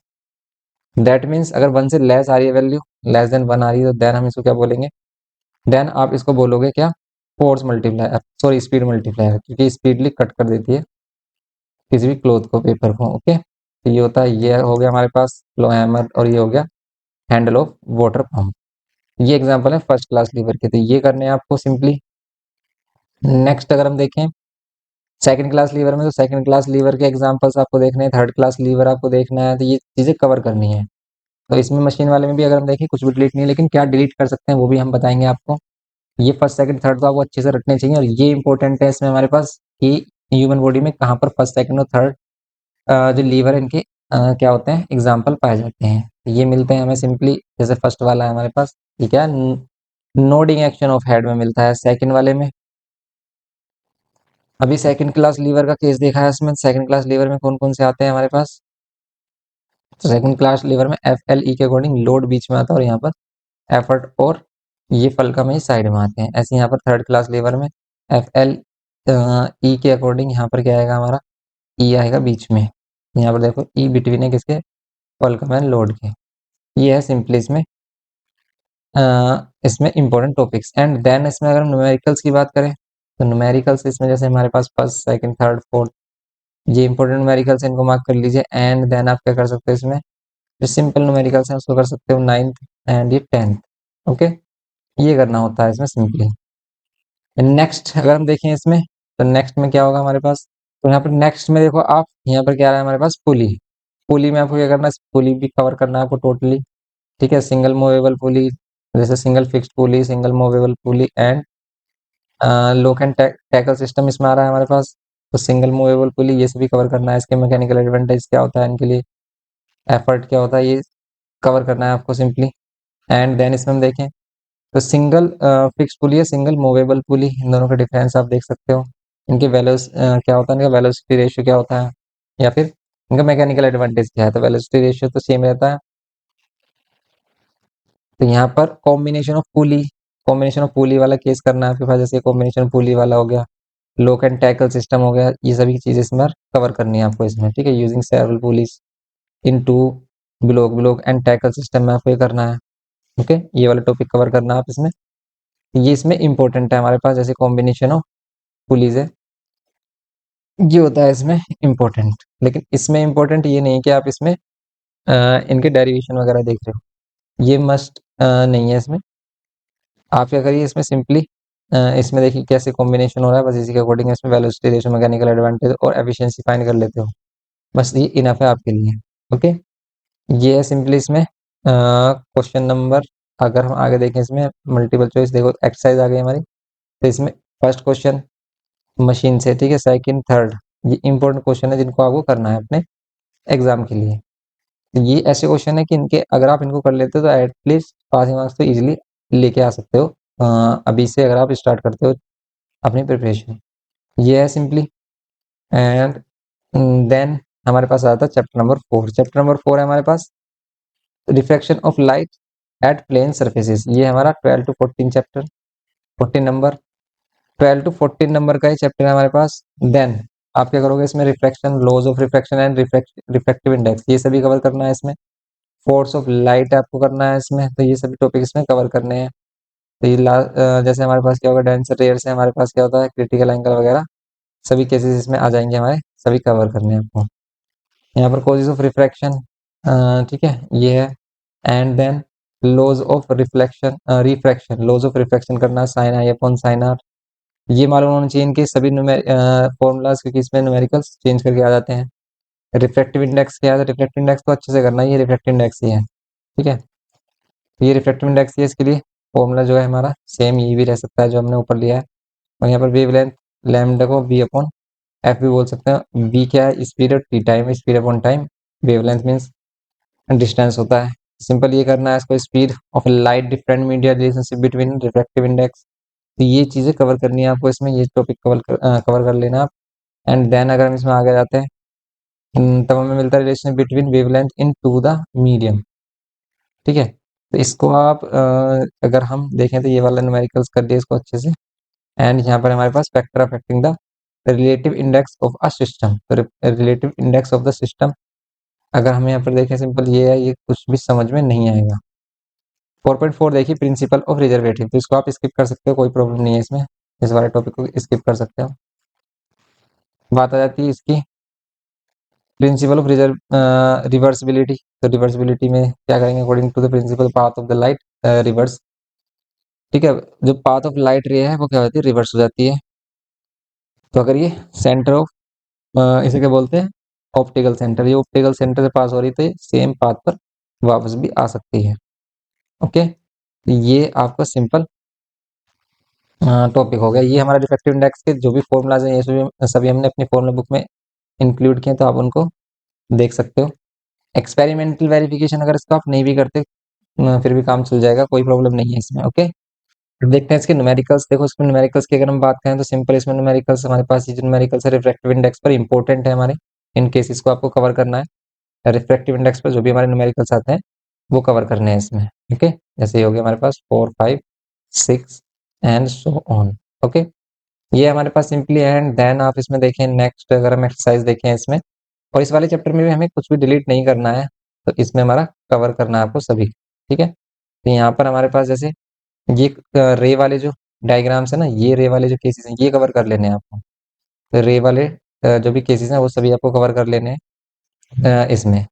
दैट मीन्स अगर 1 से लेस आ रही है वैल्यू, लेस देन 1 आ रही है, तो देन हम इसको क्या बोलेंगे, देन आप इसको बोलोगे क्या, force multiplier, sorry speed multiplier, क्योंकि स्पीडली कट कर देती है किसी भी क्लोथ को, पेपर को। ओके, तो ये होता है, ये हो गया हमारे पास फ्लो हैमर, और ये हो गया हैंडल ऑफ वाटर पंप। ये एग्जांपल है फर्स्ट क्लास लीवर के, तो ये करने हैं आपको सिंपली। नेक्स्ट अगर हम देखें सेकंड क्लास लीवर में, तो सेकंड क्लास लीवर के एग्जांपल्स आपको देखने हैं, थर्ड क्लास लीवर आपको देखना है, तो ये चीजें कवर करनी है। तो इसमें मशीन वाले में भी अगर हम देखें, कुछ भी डिलीट नहीं है, लेकिन क्या डिलीट कर सकते हैं वो भी हम बताएंगे आपको। ये फर्स्ट सेकंड थर्ड तो आपको अच्छे से रखने चाहिए, और ये इंपॉर्टेंट है इसमें हमारे पास कि ह्यूमन बॉडी में कहाँ पर फर्स्ट सेकंड और थर्ड जो लीवर है इनके क्या होते हैं, एग्जाम्पल पाए जाते हैं। तो ये मिलते हैं हमें सिंपली, जैसे फर्स्ट वाला है हमारे पास, ठीक है, नोडिंग एक्शन ऑफ हेड में मिलता है, सेकंड वाले में। अभी सेकंड क्लास लीवर का केस देखा है इसमें, सेकंड क्लास लीवर में कौन कौन से आते हैं हमारे पास, तो सेकंड क्लास लीवर में एफ एल ई के अकॉर्डिंग लोड बीच में आता है, और यहाँ पर एफर्ट और ये फलका में ही साइड में आते हैं। ऐसे यहाँ पर थर्ड क्लास लीवर में एफ एल ई के अकॉर्डिंग यहाँ पर क्या आएगा हमारा, ई आएगा बीच में। यहाँ पर देखो ई बिटवीन है किसके, फलका में लोड के। ये है सिंपली इसमें इसमें इंपॉर्टेंट टॉपिक्स। एंड देन इसमें अगर हम न्यूमेरिकल्स की बात करें, तो न्यूमेरिकल्स इसमें जैसे हमारे पास फर्स्ट सेकंड थर्ड फोर्थ, ये इंपॉर्टेंट न्यूमेरिकल्स हैं, इनको मार्क कर लीजिए। एंड देन आप क्या कर सकते हो इसमें, जो सिंपल न्यूमेरिकल्स हैं उसको कर सकते हो 9th एंड ये 10th। ओके, ये करना होता है इसमें सिंपली। नेक्स्ट अगर हम देखें इसमें, तो नेक्स्ट में क्या होगा हमारे पास, तो यहाँ पर नेक्स्ट में देखो आप, यहाँ पर क्या आ रहा है हमारे पास, पुली। पुली में आपको क्या करना है, पुली भी कवर करना है आपको टोटली। ठीक है, सिंगल मूवेबल पुली, जैसे single fixed pulley, single movable pulley and लोक एंड टैकल सिस्टम इसमें आ रहा है हमारे पास। तो सिंगल मूवेबल पुली ये सभी कवर करना है, इसके मैकेनिकल एडवांटेज क्या होता है इनके लिए, एफर्ट क्या होता है, ये कवर करना है आपको सिंपली। एंड देन इसमें हम देखें, तो सिंगल फिक्स पुली है, सिंगल मूवेबल पुली, इन दोनों का डिफरेंस आप देख सकते हो। इनके वैल्यूज क्या होता है, इनका वेलोसिटी रेशियो क्या होता है, या फिर इनका मैकेनिकल एडवांटेज क्या है। तो वेलोसिटी रेशियो तो सेम रहता है। तो यहाँ पर कॉम्बिनेशन ऑफ पुली वाला केस करना है आपके पास, जैसे कॉम्बिनेशन पुली वाला हो गया, लोक एंड टैकल सिस्टम हो गया, ये सभी चीजें इसमें कवर करनी है आपको इसमें। ठीक है, using several pulleys in to block and tackle system में आपको ये करना है। ओके, ये वाला टॉपिक कवर करना है आप इसमें। ये इसमें इंपॉर्टेंट है हमारे पास, जैसे कॉम्बिनेशन ऑफ पुलीज है, ये होता है इसमें इम्पोर्टेंट। लेकिन इसमें इम्पोर्टेंट ये नहीं कि आप इसमें इनके डेरिवेशन वगैरह देख रहे हो, ये मस्ट नहीं है इसमें। आप क्या करिए इसमें सिंपली इसमें देखिए कैसे कॉम्बिनेशन हो रहा है, बस इसी के अकॉर्डिंग इसमें वेलोसिटी रेशियो, मैकेनिकल एडवांटेज और एफिशिएंसी फाइंड कर लेते हो, बस ये इनफ है आपके लिए। ओके, ये है सिंपली इसमें क्वेश्चन नंबर। अगर हम आगे देखें इसमें मल्टीपल चॉइस, देखो एक्सरसाइज आ गई हमारी। तो इसमें फर्स्ट क्वेश्चन मशीन से, ठीक है, सेकंड थर्ड, ये इंपॉर्टेंट क्वेश्चन है जिनको आपको करना है अपने एग्जाम के लिए। तो ये ऐसे क्वेश्चन है कि इनके अगर आप इनको कर लेते हो तो एटलीस्ट पासिंग मार्क्स तो इजीली लेके आ सकते हो अभी से, अगर आप स्टार्ट करते हो अपनी प्रिपरेशन। ये है सिंपली। एंड देन हमारे पास आता है चैप्टर नंबर 4। चैप्टर नंबर 4 है हमारे पास refraction of light at plane surfaces. ये हमारा 12 to 14 chapter, 14 number, 12 to 14 number का ही चैप्टर है हमारे पास। देन आप क्या करोगे इसमें, refraction, laws of refraction and refractive index, ये सभी कवर करना है इसमें। फोर्स ऑफ लाइट आपको करना है इसमें, तो ये सभी टॉपिक इसमें कवर करने हैं। तो ये जैसे हमारे पास क्या होगा, डेंसर रेयर से हमारे पास क्या होता है, क्रिटिकल एंगल वगैरह सभी केसेस इसमें आ जाएंगे हमारे, सभी कवर करने हैं आपको। यहाँ पर कॉजेज ऑफ रिफ्रैक्शन, ठीक है, ये है। And then laws of reflection, refraction, laws of refraction करना है, sine i upon sine r, ये मालूम होना चाहिए इनके सभी फॉर्मूलाज, क्योंकि इसमें न्यूमेरिकल्स चेंज करके आ जाते हैं। रिफ्रैक्टिव इंडेक्स क्या है, रिफ्रैक्टिव इंडेक्स तो अच्छे से करना है, ये रिफ्रैक्टिव इंडेक्स ही है। ठीक है, तो ये रिफ्रैक्टिव इंडेक्स ही है, इसके लिए फॉर्मूला जो है हमारा सेम ये भी रह सकता है जो हमने ऊपर लिया है। और यहाँ पर वेवलेंथ लैम्डा को वी अपॉन एफ भी बोल सकते हैं। वी क्या है, स्पीड, और T time, speed upon time, wavelength means distance होता है। सिंपल ये करना है इसको, speed of light, different media, relationship between refractive index. तो ये चीजें कवर करनी है आपको इसमें, ये टॉपिक कवर कर लेना आप। एंड देन अगर हम इसमें आगे जाते हैं, तब हमें मिलता है relation between wavelength in to the medium. ठीक है, तो इसको आप अगर हम देखें तो ये वाला न्यूमेरिकल्स कर दिया इसको अच्छे से। एंड यहाँ पर हमारे पास factor affecting the relative index of a system, तो relative index of the system अगर हम यहाँ पर देखें, सिंपल ये है, ये कुछ भी समझ में नहीं आएगा। 4.4 देखिए, प्रिंसिपल ऑफ रिजर्वेटिव, तो इसको आप स्किप कर सकते हो, कोई प्रॉब्लम नहीं है इसमें, इस वाले टॉपिक को स्किप कर सकते हो। बात आ जाती है इसकी प्रिंसिपल ऑफ रिवर्सिबिलिटी। तो रिवर्सिबिलिटी में क्या करेंगे, according to the principle path of the light reverse. ठीक है, जो पाथ ऑफ लाइट रे है वो क्या होती है, रिवर्स हो जाती है। तो अगर ये सेंटर ऑफ, इसे क्या बोलते हैं, ऑप्टिकल सेंटर, ये ऑप्टिकल सेंटर से पास हो रही तो ये सेम पाथ पर वापस भी आ सकती है। ओके, तो ये आपका सिंपल टॉपिक हो गया। ये हमारा डिफेक्टिव इंडेक्स के जो भी फॉर्मूलाज हैं ये सभी हमने अपनी फॉर्मूला बुक में इंक्लूड किए, तो आप उनको देख सकते हो। एक्सपेरिमेंटल वेरिफिकेशन अगर इसको आप नहीं भी करते फिर भी काम चल जाएगा, कोई प्रॉब्लम नहीं है इसमें। ओके, देखते हैं इसके न्यूमेरिकल्स। देखो इसमें न्यूमेरिकल्स की अगर हम बात करें तो सिंपल इसमें न्यूमेरिकल्स हमारे पास, ये जो न्यूमेरिकल्स है रिफ्रैक्टिव इंडेक्स पर इंपॉर्टेंट है हमारे, इन केस इसको आपको कवर करना है। रिफ्रैक्टिव इंडेक्स पर जो भी हमारे न्यूमेरिकल्स आते हैं वो कवर करने हैं इसमें। ओके, जैसे ये हो गया हमारे पास 4, 5, 6 एंड सो ऑन। ओके, ये हमारे पास सिंपली। एंड देन आप इसमें देखें नेक्स्ट, अगर हम एक्सरसाइज देखें इसमें, और इस वाले चैप्टर में भी हमें कुछ भी डिलीट नहीं करना है, तो इसमें हमारा कवर करना है आपको सभी। ठीक है, तो यहाँ पर हमारे पास जैसे ये रे वाले जो डायग्राम्स है ना, ये रे वाले जो केसेस हैं ये कवर कर लेने हैं आपको। तो रे वाले जो भी केसेस हैं वो सभी आपको कवर कर लेने हैं इसमें।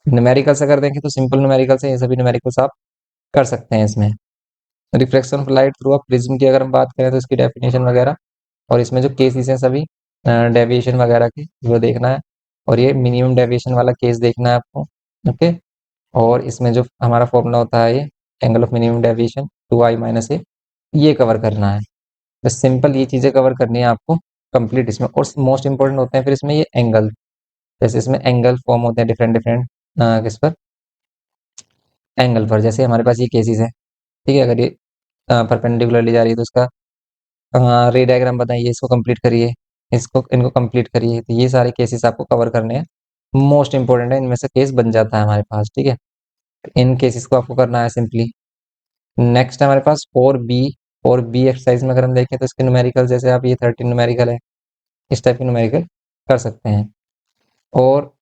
न्यूमेरिकल्स अगर देखें तो सिंपल न्यूमेरिकल्स है, ये सभी न्यूमेरिकल्स आप कर सकते हैं इसमें। Reflection of light through a prism की अगर हम बात करें तो इसकी डेफिनेशन वगैरह, और इसमें जो केसेस हैं सभी डेविएशन वगैरह के वो देखना है, और ये मिनिमम डेविएशन वाला केस देखना है आपको। ओके, और इसमें जो हमारा फॉर्मूला होता है ये angle of minimum deviation 2i-a, ये कवर करना है। बस सिंपल ये चीज़ें कवर करनी है आपको कंप्लीट इसमें। और मोस्ट इंपॉर्टेंट होते हैं फिर इसमें ये एंगल, जैसे इसमें एंगल फॉर्म होते हैं डिफरेंट डिफरेंट किस पर, एंगल पर। जैसे हमारे पास ये केसेस है, ठीक है, अगर ये परपेंडिकुलरली जा रही है तो इसका रे डायग्राम बताइए, इसको कंप्लीट करिए, इसको इनको कंप्लीट करिए। तो ये सारे केसेस आपको कवर करने हैं, मोस्ट इंपॉर्टेंट है, इनमें से केस बन जाता है हमारे पास, ठीक है। इन केसेस को आपको करना है सिंपली। नेक्स्ट है हमारे पास 4b। 4b एक्सरसाइज में अगर हम देखें तो इसके न्यूमेरिकल, जैसे आप ये 13 न्यूमेरिकल है, इस टाइप के न्यूमेरिकल कर सकते हैं। और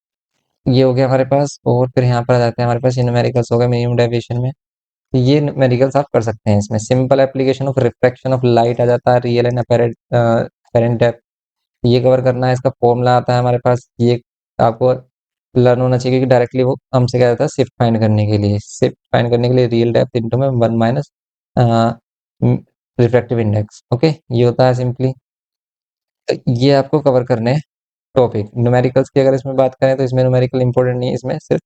ये हो गया हमारे पास, और फिर यहाँ पर आ जाते हैं हमारे पास ये न्यूमेरिकल्स हो गए मिनिमम डेविएशन में। तो ये न्यूमेरिकल्स आप कर सकते हैं इसमें। Simple application of refraction of light आ जाता है, रियल एंड अपेरेंट डेप्थ, ये कवर करना है। इसका फॉर्मूला आता है हमारे पास, ये आपको लर्न होना चाहिए कि डायरेक्टली वो हमसे क्या जाता है शिफ्ट फाइंड करने के लिए, शिफ्ट फाइंड करने के लिए रियल डेप्थ इंटू में 1 माइनस रिफ्रैक्टिव इंडेक्स। ओके, ये होता है सिंपली। तो ये आपको कवर करने हैं टॉपिक। न्यूमेरिकल्स की अगर इसमें बात करें तो इसमें न्यूमेरिकल इंपॉर्टेंट नहीं है, इसमें सिर्फ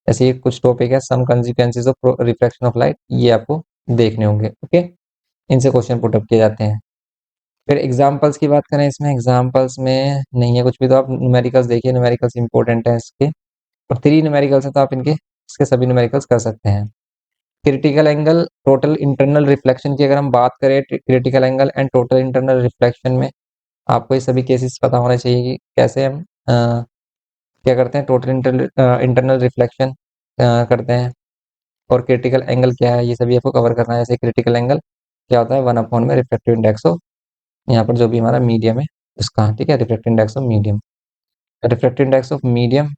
ऐसे ही कुछ टॉपिक है, some consequences of refraction of light, ये आपको देखने होंगे। ओके, इनसे क्वेश्चन पुट अप किए जाते हैं। फिर एग्जाम्पल्स की बात करें, इसमें एग्जाम्पल्स में नहीं है कुछ भी, तो आप न्यूमेरिकल्स देखिए, न्यूमेरिकल्स इंपॉर्टेंट है इसके। और 3 न्यूमेरिकल्स हैं तो आप इनके इसके सभी न्यूमेरिकल्स कर सकते हैं। Critical angle, total internal reflection की अगर हम बात करें, critical angle and total internal reflection में आपको ये सभी केसेस पता होने चाहिए कि कैसे हम क्या करते हैं, टोटल इंटरनल रिफ्लेक्शन करते हैं, और क्रिटिकल एंगल क्या है, ये सभी आपको कवर करना है। जैसे क्रिटिकल एंगल क्या होता है, 1 अपॉन में रिफ्रैक्टिव इंडेक्स ऑफ, यहाँ पर जो भी हमारा मीडियम है उसका, ठीक है, refractive index of medium. Refractive index of medium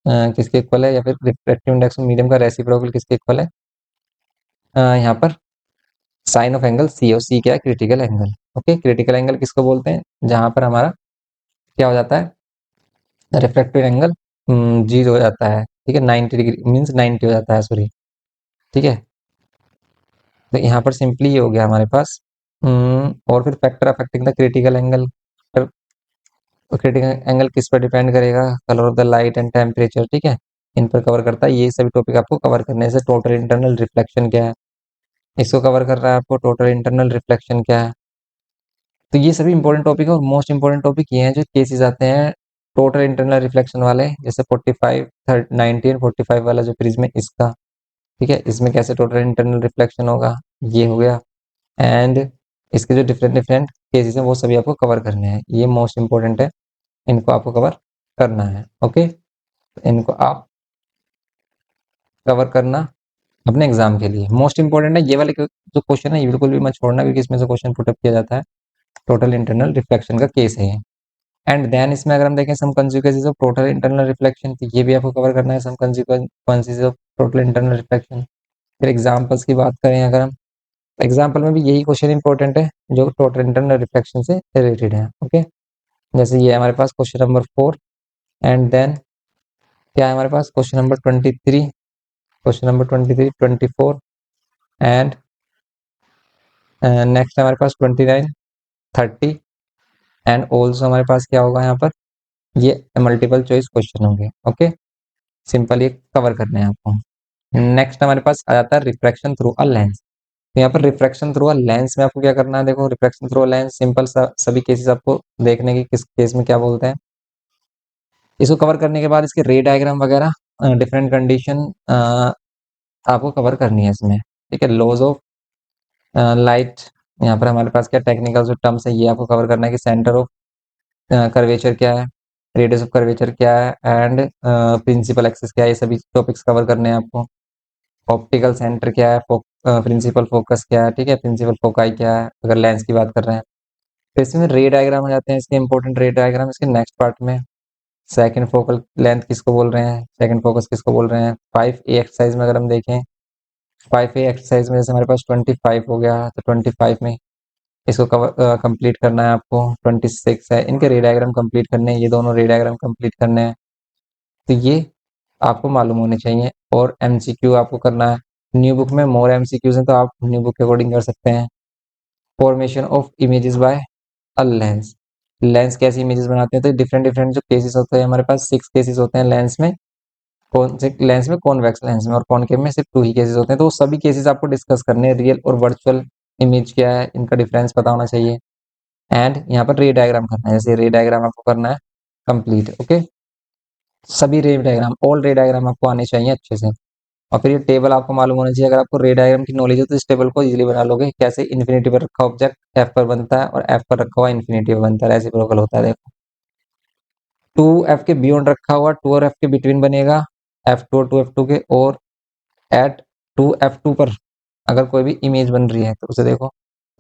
किसके इक्वल है, या फिर रिफ्रैक्टिव इंडेक्स ऑफ मीडियम का रेसिप्रोकल किसके इक्वल है, यहाँ पर साइन ऑफ एंगल सी, और सी क्या है, critical angle. Okay, critical angle किसको बोलते हैं, जहां पर हमारा क्या हो जाता है, रिफ्रैक्टिव एंगल 0 हो जाता है, ठीक है, 90 डिग्री मीन्स 90 हो जाता है, सॉरी, ठीक है। तो यहाँ पर सिंपली ये हो गया हमारे पास। और फिर factor affecting the critical angle, critical angle किस पर डिपेंड करेगा, colour of the light and temperature, ठीक है, इन पर कवर करता है। ये सभी टॉपिक आपको कवर करने से, टोटल इंटरनल रिफ्लेक्शन क्या है, इसको कवर कर रहा है आपको, टोटल इंटरनल रिफ्लेक्शन क्या है। तो ये सभी इंपॉर्टेंट टॉपिक है, और मोस्ट इंपॉर्टेंट टॉपिक ये हैं जो केसेस आते हैं टोटल इंटरनल रिफ्लेक्शन वाले, जैसे 45 19 45 वाला जो प्रिज्म है इसका, ठीक है, इसमें कैसे टोटल इंटरनल रिफ्लेक्शन होगा, ये हो गया। एंड इसके जो डिफरेंट डिफरेंट केसेस हैं वो सभी आपको कवर करने हैं, ये मोस्ट इंपॉर्टेंट है, इनको आपको कवर करना है। ओके, इनको आप कवर करना अपने एग्जाम के लिए मोस्ट इंपॉर्टेंट है। ये वाले जो क्वेश्चन है ये बिल्कुल भी मत छोड़ना, क्योंकि इसमें से क्वेश्चन पुटअप किया जाता है, टोटल इंटरनल रिफ्लेक्शन का केस है ये। एंड देन इसमें अगर हम देखें some consequences of total internal reflection, तो ये भी आपको कवर करना है, some consequences of total internal reflection. फिर एग्जांपल्स की बात करें अगर हम, एग्जांपल में भी यही क्वेश्चन इंपॉर्टेंट है जो टोटल इंटरनल रिफ्लेक्शन से रिलेटेड है। ओके, जैसे ये हमारे पास क्वेश्चन नंबर 4, एंड देन क्या है हमारे पास question number 23, question number 23, 24, and next हमारे पास 29, 30, एंड ऑल्सो हमारे पास क्या होगा यहाँ पर, ये मल्टीपल चॉइस क्वेश्चन होंगे। ओके, सिंपल ये कवर करने हैं आपको। नेक्स्ट हमारे पास आ जाता है रिफ्रैक्शन थ्रू अ लेंस। तो यहाँ पर रिफ्रैक्शन थ्रू अ लेंस में आपको क्या करना है, देखो refraction through a lens simple सा सभी केसेस आपको देखने की किस केस में क्या बोलते हैं। इसको कवर करने के बाद इसके रे डायग्राम वगैरह डिफरेंट कंडीशन आपको कवर करनी है इसमें, ठीक है। लॉज ऑफ लाइट, यहाँ पर हमारे पास क्या टेक्निकल जो टर्म्स है ये आपको कवर करना है, कि सेंटर ऑफ कर्वेचर क्या है, रेडियस ऑफ कर्वेचर क्या है, एंड प्रिंसिपल एक्सिस क्या है, ये सभी टॉपिक्स कवर करने हैं आपको। ऑप्टिकल सेंटर क्या है, प्रिंसिपल फोकस क्या है, ठीक है, प्रिंसिपल फोकाई क्या है अगर लेंस की बात कर रहे हैं। फिर इसमें रे डायग्राम आ जाते हैं, इसके इंपॉर्टेंट रे डायग्राम इसके नेक्स्ट पार्ट में। सेकंड फोकल लेंथ किसको बोल रहे हैं, सेकंड फोकस किसको बोल रहे हैं। 5A एक्सरसाइज में अगर हम देखें, 5A एक्सरसाइज में जैसे हमारे पास 25 हो गया, तो 25 में इसको कवर कंप्लीट करना है आपको। 26 है, इनके रे डायग्राम कंप्लीट करने हैं, ये दोनों रे डायग्राम कंप्लीट करने हैं। तो ये आपको मालूम होने चाहिए। और MCQ आपको करना है, न्यू बुक में मोर एमसीक्यूज हैं तो आप न्यू बुक के अकॉर्डिंग कर सकते हैं। Formation of images bye a lens, lens कैसी इमेजेस बनाते हैं, तो डिफरेंट डिफरेंट जो केसेस होते हैं हमारे पास 6 केसेस होते हैं लेंस में। कौन से लेंस में, कॉन्वेक्स लेंस में, और कॉनकेव में सिर्फ 2 ही केसेस होते हैं। तो वो सभी केसेस आपको डिस्कस करने हैं। रियल और वर्चुअल इमेज क्या है, इनका डिफरेंस पता होना चाहिए। एंड यहाँ पर रे डायग्राम करना है, जैसे रे डायग्राम आपको करना है कंप्लीट। ओके, सभी रे डायग्राम, ऑल रे डायग्राम आपको आने चाहिए अच्छे से। और फिर ये टेबल आपको मालूम होना चाहिए। अगर आपको रे डायग्राम की नॉलेज है तो इस टेबल को इजीली बना लोगे। कैसे, इन्फिनिटी पर रखा ऑब्जेक्ट एफ पर बनता है और एफ पर रखा हुआ इन्फिनिटी पर बनता है, रेसिप्रोकल होता है। देखो, 2f के बियॉन्ड रखा हुआ 2 और f के बिटवीन बनेगा f2 और 2f2 के, और एट 2f2 पर अगर कोई भी इमेज बन रही है तो उसे देखो,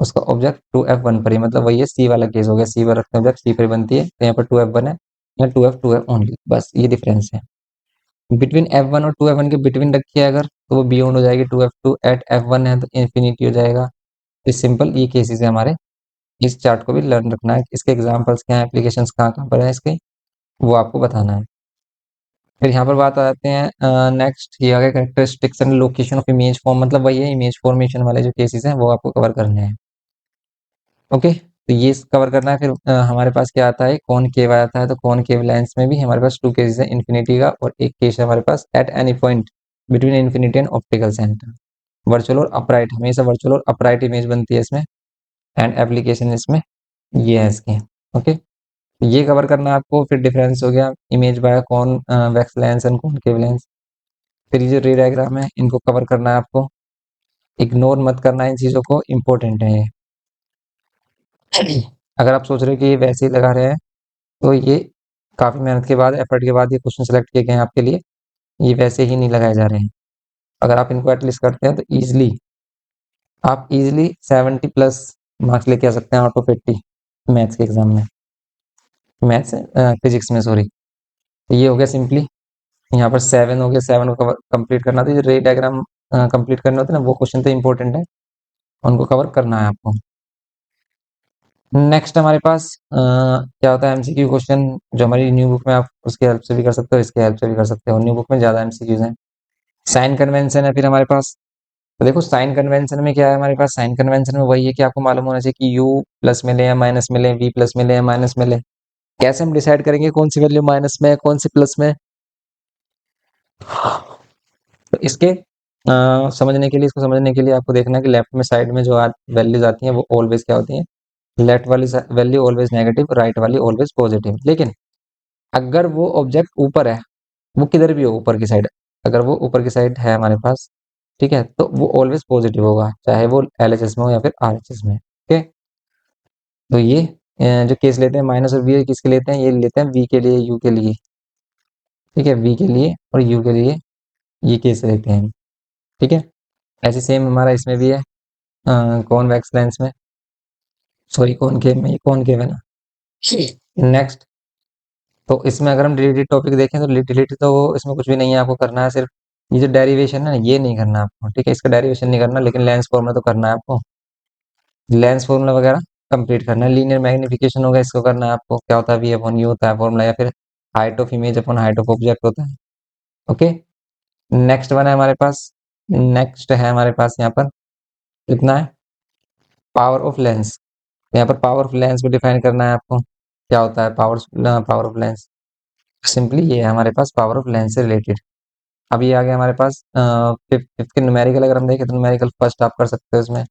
उसका ऑब्जेक्ट 2f1 पर ही, मतलब वही है सी वाला केस हो गया। सी पर रखते हैं ऑब्जेक्ट, सी पर बनती है, तो यहाँ पर 2f1 है, यहाँ 2f ओनली, बस ये डिफरेंस है। बिटवीन f1 और 2f1 के बिटवीन रखी है अगर, तो वो बियॉन्ड हो जाएगी 2f2। एट f1 है तो इन्फिनिटी हो जाएगा। तो सिंपल ये केसेस है हमारे। इस चार्ट को भी लर्न रखना है, इसके एग्जाम्पल्स क्या है, एप्लीकेशंस कहाँ कहाँ पर है इसके, वो आपको बताना है। फिर यहाँ पर बात आ जाते हैं नेक्स्ट, ये आ गया characteristics and location of image form, मतलब वही है इमेज फॉर्मेशन वाले जो केसेस हैं वो आपको कवर करने हैं। ओके, तो ये कवर करना है। फिर हमारे पास क्या आता है, कॉनकेव आता है। तो कॉनकेव लेंस में भी हमारे पास 2 केसेस है, इन्फिनिटी का, और एक केस है हमारे पास at any point between infinity and optical centre. Virtual और अपराइट, हमेशा वर्चुअल और अपराइट इमेज बनती है इसमें। एंड एप्लीकेशन इसमें ये है इसकी। ओके, ये कवर करना है आपको। फिर डिफरेंस हो गया image by convex lens and concave lens. फिर ये जो रे डायग्राम है इनको कवर करना है आपको, इग्नोर मत करना है इन चीज़ों को, इम्पोर्टेंट है ये। अगर आप सोच रहे हो कि ये वैसे ही लगा रहे हैं तो ये काफ़ी मेहनत के बाद, एफर्ट के बाद ये क्वेश्चन सेलेक्ट किए गए हैं आपके लिए, ये वैसे ही नहीं लगाए जा रहे हैं। अगर आप इनको एटलीस्ट करते हैं तो ईजिली आप इजीली 70 प्लस मार्क्स लेके आ सकते हैं आउट ऑफ 80 मैथ्स के एग्जाम में, मैथ्स फिजिक्स में सॉरी। तो ये हो गया सिंपली, यहाँ पर 7 हो गया, 7 को कंप्लीट करना। तो ये रे डायग्राम कंप्लीट करने होते हैं ना, वो क्वेश्चन तो इंपॉर्टेंट है, उनको कवर करना है आपको। नेक्स्ट हमारे पास क्या होता है, एमसीक्यू क्वेश्चन, जो हमारी न्यू बुक में आप उसकी हेल्प से भी कर सकते हो, इसके हेल्प से भी कर सकते हो। न्यू बुक में ज़्यादा एमसीक्यूज हैं। साइन कन्वेंशन है फिर हमारे पास। तो देखो साइन कन्वेंशन में क्या है हमारे पास, साइन कन्वेंशन में वही है कि आपको मालूम होना चाहिए कि यू प्लस मिले या माइनस मिले, वी प्लस मिले या माइनस मिले। कैसे हम डिसाइड करेंगे कौन सी वैल्यू माइनस में है कौन सी प्लस में है? तो इसके समझने के लिए, इसको समझने के लिए आपको देखना है कि लेफ्ट में साइड में जो वैल्यूज आती हैं वो ऑलवेज क्या होती हैं, लेफ्ट वाली वैल्यू ऑलवेज नेगेटिव, राइट वाली ऑलवेज पॉजिटिव। लेकिन अगर वो ऑब्जेक्ट ऊपर है, वो किधर भी हो ऊपर की साइड, अगर वो ऊपर की साइड है हमारे पास, ठीक है, तो वो ऑलवेज पॉजिटिव होगा, चाहे वो एलएचएस में हो या फिर आरएचएस में। ओके, तो ये जो केस लेते हैं माइनस और वी किसके लेते हैं, ये लेते हैं वी के लिए, यू के लिए, ठीक है, वी के लिए और यू के लिए ये केस लेते हैं, ठीक है। ऐसे सेम हमारा इसमें भी है कॉन्वेक्स लेंस में, सॉरी कॉनकेव में, ये कॉनकेव है ना। नेक्स्ट, तो इसमें अगर हम रिलेटेड टॉपिक देखें तो रिलेटेड तो इसमें कुछ भी नहीं है, आपको करना है सिर्फ ये जो डेरिवेशन है ना ये नहीं करना आपको, ठीक है, इसका डेरिवेशन नहीं करना, लेकिन लेंस फॉर्मूला तो करना है आपको। लेंस फॉर्मूला वगैरह कंप्लीट करना है। लीनियर मैग्निफिकेशन होगा, इसको करना है आपको, क्या होता है वी अपॉन यू होता है फॉर्मूला, या फिर height of image upon height of object होता है। ओके, नेक्स्ट वन है हमारे पास, नेक्स्ट है हमारे पास यहाँ पर कितना है, पावर ऑफ लेंस। यहाँ पर पावर ऑफ लेंस को डिफाइन करना है आपको, क्या होता है power, power of lens. Simply ये है हमारे पास पावर ऑफ लेंस से रिलेटेड। अब ये आ गया हमारे पास फिफ्थ के न्यूमेरिकल, अगर हम देखें तो न्यूमेरिकल फर्स्ट आप कर सकते हो इसमें।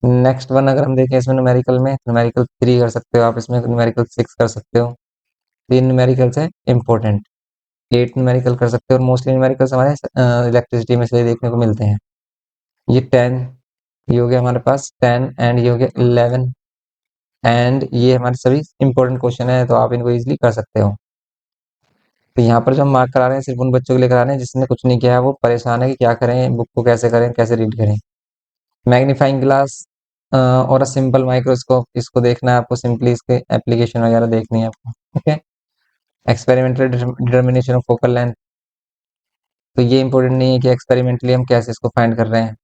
नेक्स्ट वन अगर हम देखें इसमें न्यूमेरिकल में, न्यूमेरिकल 3 कर सकते हो आप इसमें, न्यूमेरिकल 6 कर सकते हो। 3 न्यूमेरिकल्स है इंपॉर्टेंट, 8 न्यूमेरिकल कर सकते हो, और मोस्टली न्यूमेरिकल्स हमारे इलेक्ट्रिसिटी में से देखने को मिलते हैं। ये 10, ये हो गया हमारे पास 10, एंड ये हो गया 11, एंड ये हमारे सभी इंपॉर्टेंट क्वेश्चन है, तो आप इनको इजीली कर सकते हो। तो यहाँ पर जो हम मार्क करा रहे हैं सिर्फ उन बच्चों के लिए करा रहे हैं जिसने कुछ नहीं किया है, वो परेशान है कि क्या करें, बुक को कैसे करें, कैसे रीड करें। मैग्नीफाइंग ग्लास और अ सिंपल माइक्रोस्कोप, इसको देखना है आपको, सिंपली इसके एप्लीकेशन वगैरह देखनी है आपको। Okay, experimental determination of focal length, तो ये इंपॉर्टेंट नहीं है कि एक्सपेरिमेंटली हम कैसे इसको फाइंड कर रहे हैं।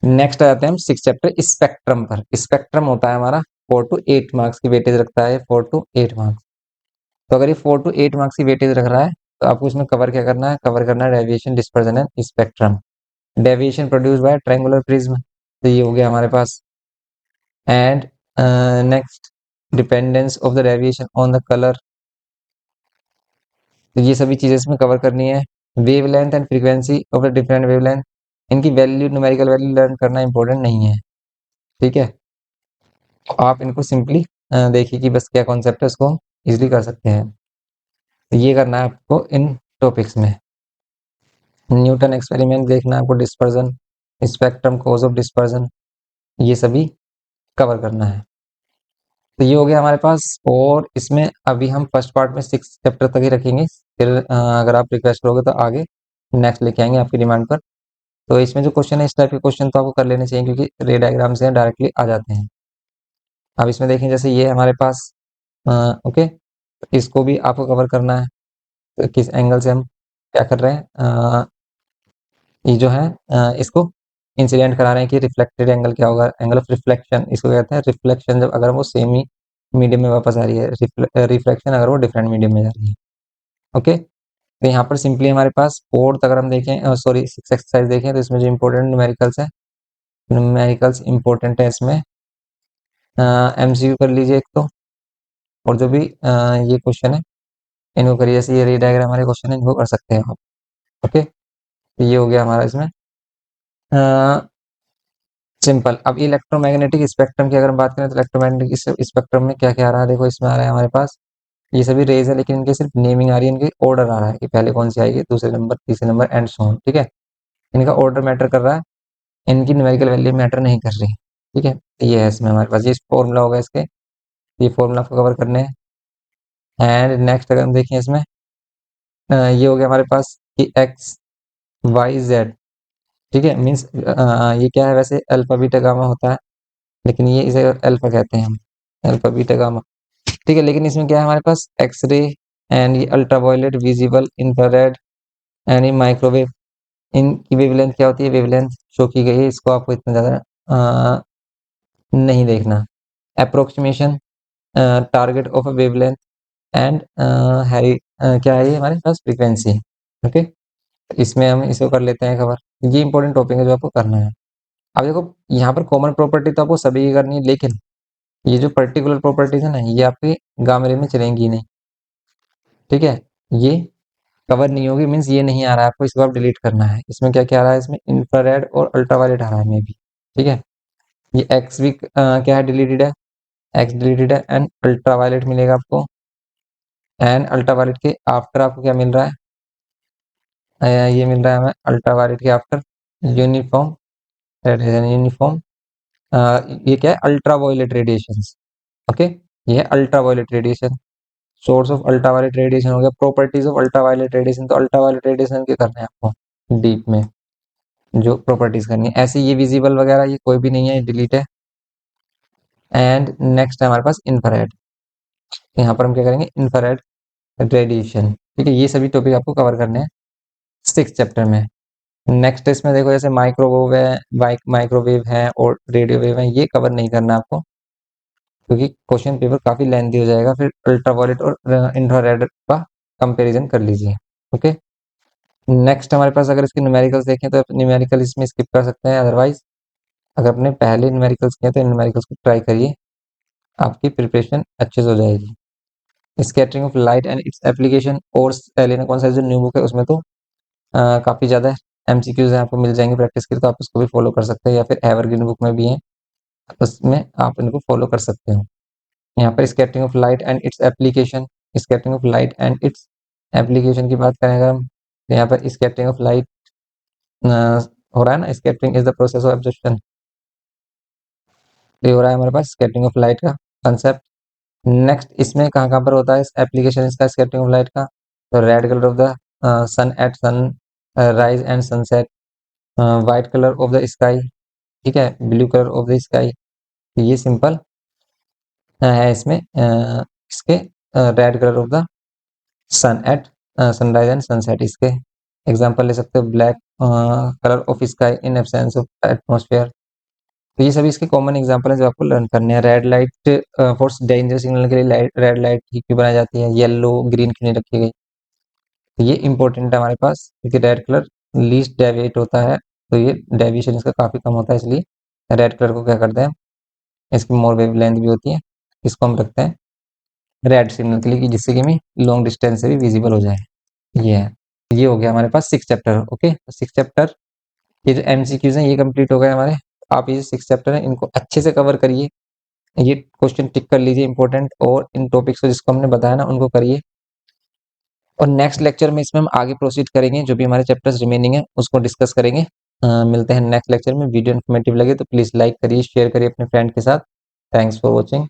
नेक्स्ट आ जाते हैं हम 6 चैप्टर स्पेक्ट्रम पर। स्पेक्ट्रम होता है हमारा 4 टू 8 मार्क्स की वेटेज रखता है, 4 टू 8 मार्क्स। तो अगर ये 4 टू 8 मार्क्स की वेटेज रख रहा है तो आपको इसमें कवर क्या करना है, कवर करना है deviation, dispersion and spectrum. Deviation produce by triangular prism, तो ये हो गया हमारे पास। And next, dependence of the deviation on the colour, तो ये सभी चीजें इसमें कवर करनी है। Wavelength and frequency of the different wavelength, इनकी वैल्यू, न्यूमेरिकल वैल्यू लर्न करना इंपॉर्टेंट नहीं है, ठीक है। तो आप इनको सिंपली देखिए कि बस क्या कॉन्सेप्ट है, उसको हम इजिली कर सकते हैं। तो ये करना है आपको इन टॉपिक्स में। न्यूटन एक्सपेरिमेंट देखना है आपको, dispersion, spectrum, cause of dispersion, ये सभी कवर करना है। तो ये हो गया हमारे पास। और इसमें अभी हम फर्स्ट पार्ट में 6 चैप्टर तक ही रखेंगे, फिर अगर आप रिक्वेस्ट करोगे तो आगे नेक्स्ट लेके आएंगे आपकी डिमांड पर। तो इसमें जो क्वेश्चन है, इस टाइप के क्वेश्चन तो आपको कर लेने चाहिए, क्योंकि रे डायग्राम से डायरेक्टली आ जाते हैं। अब इसमें देखें, जैसे ये हमारे पास ओके, इसको भी आपको कवर करना है। तो किस एंगल से हम क्या कर रहे हैं, ये जो है इसको इंसिडेंट करा रहे हैं कि रिफ्लेक्टेड एंगल क्या होगा, एंगल ऑफ रिफ्लेक्शन इसको कहते हैं। रिफ्लेक्शन जब अगर वो सेम ही मीडियम में वापस आ रही है, रिफ्लेक्शन अगर वो डिफरेंट मीडियम में जा रही है। ओके, तो यहाँ पर सिंपली हमारे पास फोर्थ अगर हम देखें, सॉरी 6 एक्सरसाइज देखें, तो इसमें जो इंपॉर्टेंट न्यूमेरिकल्स है, न्यूमेरिकल्स इंपॉर्टेंट है इसमें। एमसीक्यू कर लीजिए एक तो, और जो भी ये क्वेश्चन है इनको करिए, जैसे ये रे डायग्राम वाले क्वेश्चन है इनको कर सकते हैं आप। ओके, तो ये हो गया हमारा इसमें सिंपल। अब इलेक्ट्रोमैग्नेटिक स्पेक्ट्रम की अगर हम बात करें, तो इलेक्ट्रोमैग्नेटिक स्पेक्ट्रम में क्या क्या आ रहा है, देखो इसमें आ रहा है हमारे पास, ये सभी रेज है, लेकिन इनके सिर्फ नेमिंग आ रही है, इनके ऑर्डर आ रहा है कि पहले कौन सी आएगी, दूसरे नंबर, तीसरे नंबर एंड सो ऑन, ठीक है। इनका ऑर्डर मैटर कर रहा है, इनकी न्यूमेरिकल वैल्यू मैटर नहीं कर रही, ठीक है। तो ये है इसमें हमारे पास, ये फॉर्मूला होगा इसके, ये फॉर्मूला को कवर करने हैं। एंड नेक्स्ट अगर हम देखें इसमें, ये हो गया हमारे पास कि एक्स वाई जेड, ठीक है। मीन्स ये क्या है, वैसे अल्फा बीटा गामा होता है, लेकिन ये इसे अल्फा कहते हैं हम, अल्फा बीटा गामा, ठीक है। लेकिन इसमें क्या है हमारे पास, एक्सरे एंड ये अल्ट्रावायलेट, विजिबल, इंफ्रारेड एंड ये माइक्रोवेव, इनकी वेवलेंथ क्या होती है, वेवलेंथ शो की गई है, इसको आपको इतना ज़्यादा नहीं देखना। Approximation, target of a wavelength and Harry, क्या है ये हमारे पास, फ्रीक्वेंसी। ओके, इसमें हम इसको कर लेते हैं कवर। ये इंपॉर्टेंट टॉपिक है जो आपको करना है। अब देखो, यहाँ पर कॉमन प्रॉपर्टी तो आपको सभी की करनी है, लेकिन ये जो पर्टिकुलर प्रॉपर्टीज है ना, ये आपकी गामरे में चलेंगी नहीं, ठीक है। ये कवर नहीं होगी, मीन्स ये नहीं आ रहा है आपको, इसको आप डिलीट करना है। इसमें क्या क्या आ रहा है, इसमें इंफ्रारेड और अल्ट्रावायलेट आ रहा है मे भी, ठीक है। ये एक्स भी क्या है, डिलीटेड है, एक्स डिलीटेड है, एंड अल्ट्रावायलेट मिलेगा आपको। एंड अल्ट्रावायलेट के आफ्टर आपको क्या मिल रहा है, ये मिल रहा है हमें अल्ट्रावायलेट के आफ्टर यूनिफॉर्म रेडिएशन, यूनिफॉर्म, ये क्या है, अल्ट्रावायलेट रेडिएशंस। ओके, ये है ultraviolet radiation, source of ultraviolet radiation हो गया। प्रॉपर्टीज ऑफ अल्ट्रावायलेट रेडिएशन, तो अल्ट्रावायलेट रेडिएशन के करना है आपको डीप में, जो प्रॉपर्टीज करनी है। ऐसे ये विजिबल वगैरह ये कोई भी नहीं है, डिलीट है। एंड नेक्स्ट है हमारे पास इंफ्रारेड, यहाँ पर हम क्या करेंगे, इंफ्रारेड रेडिएशन, ठीक है। ये सभी टॉपिक आपको कवर करने हैं 6 चैप्टर में। नेक्स्ट इसमें देखो, जैसे माइक्रोवेव है, माइक्रोवेव है और रेडियो वेव है, ये कवर नहीं करना आपको, क्योंकि क्वेश्चन पेपर काफी लेंथी हो जाएगा। फिर अल्ट्रावायलेट और इंफ्रारेड का कंपैरिजन कर लीजिए। ओके, नेक्स्ट हमारे पास अगर इसके न्यूमेरिकल्स देखें, तो न्यूमेरिकल इसमें स्किप कर सकते हैं, अदरवाइज अगर अपने पहले न्यूमेरिकल्स किए तो न्यूमेरिकल्स को ट्राई करिए, आपकी प्रिपरेशन अच्छे से हो जाएगी। Scattering of light and its application, और लेना कौन सा जो न्यू बुक है उसमें तो काफी ज्यादा एमसीक्यूज हैं, आपको मिल जाएंगे प्रैक्टिस के लिए, तो आप उसको भी फॉलो कर सकते हैं, या फिर एवरग्रीन बुक में भी है, उसमें आप इनको फॉलो कर सकते हो। यहाँ पर scattering of light and its application, scattering of light and its application की बात करें अगर हम, तो यहाँ पर स्कैटरिंग ऑफ लाइट हो रहा है ना, scattering is the process of absorption, ये हो रहा है हमारे पास स्कैटरिंग ऑफ लाइट का कंसेप्ट। नेक्स्ट इसमें कहाँ कहाँ पर होता है एप्लीकेशन इसका, स्कैटरिंग ऑफ लाइट का, तो red colour of the sun at sunrise and sunset, white colour of the sky, ठीक है, blue colour of the sky, ये सिंपल है इसमें। इसके red colour of the sun at sunrise and sunset, इसके example ले सकते हो। Black colour of sky in absence of atmosphere, तो ये सभी इसके कॉमन एग्जांपल हैं जो आपको लर्न करने हैं। Red light for danger signal के लिए रेड लाइट क्यों बनाई जाती है, येलो ग्रीन क्यों नहीं रखी गई, तो ये इंपॉर्टेंट है हमारे पास, क्योंकि रेड कलर लीस्ट डेविएट होता है तो ये डेविएशन इसका काफ़ी कम होता है, इसलिए रेड कलर को क्या करते हैं, इसकी मोर वेव लेंथ भी होती है, इसको हम रखते हैं रेड सिग्नल के लिए कि जिससे कि हमें लॉन्ग डिस्टेंस से भी विजिबल हो जाए। ये है, ये हो गया हमारे पास 6 चैप्टर। ओके, 6 चैप्टर, ये जो एमसीक्यूज हैं ये कंप्लीट हो गए हमारे। आप ये 6 चैप्टर हैं इनको अच्छे से कवर करिए, ये क्वेश्चन टिक कर लीजिए इंपॉर्टेंट, और इन टॉपिक्स को जिसको हमने बताया ना उनको करिए। और नेक्स्ट लेक्चर में इसमें हम आगे प्रोसीड करेंगे, जो भी हमारे चैप्टर्स रिमेनिंग है उसको डिस्कस करेंगे। मिलते हैं नेक्स्ट लेक्चर में। वीडियो इन्फॉर्मेटिव लगे तो प्लीज़ लाइक करिए, शेयर करिए अपने फ्रेंड के साथ। Thanks for watching.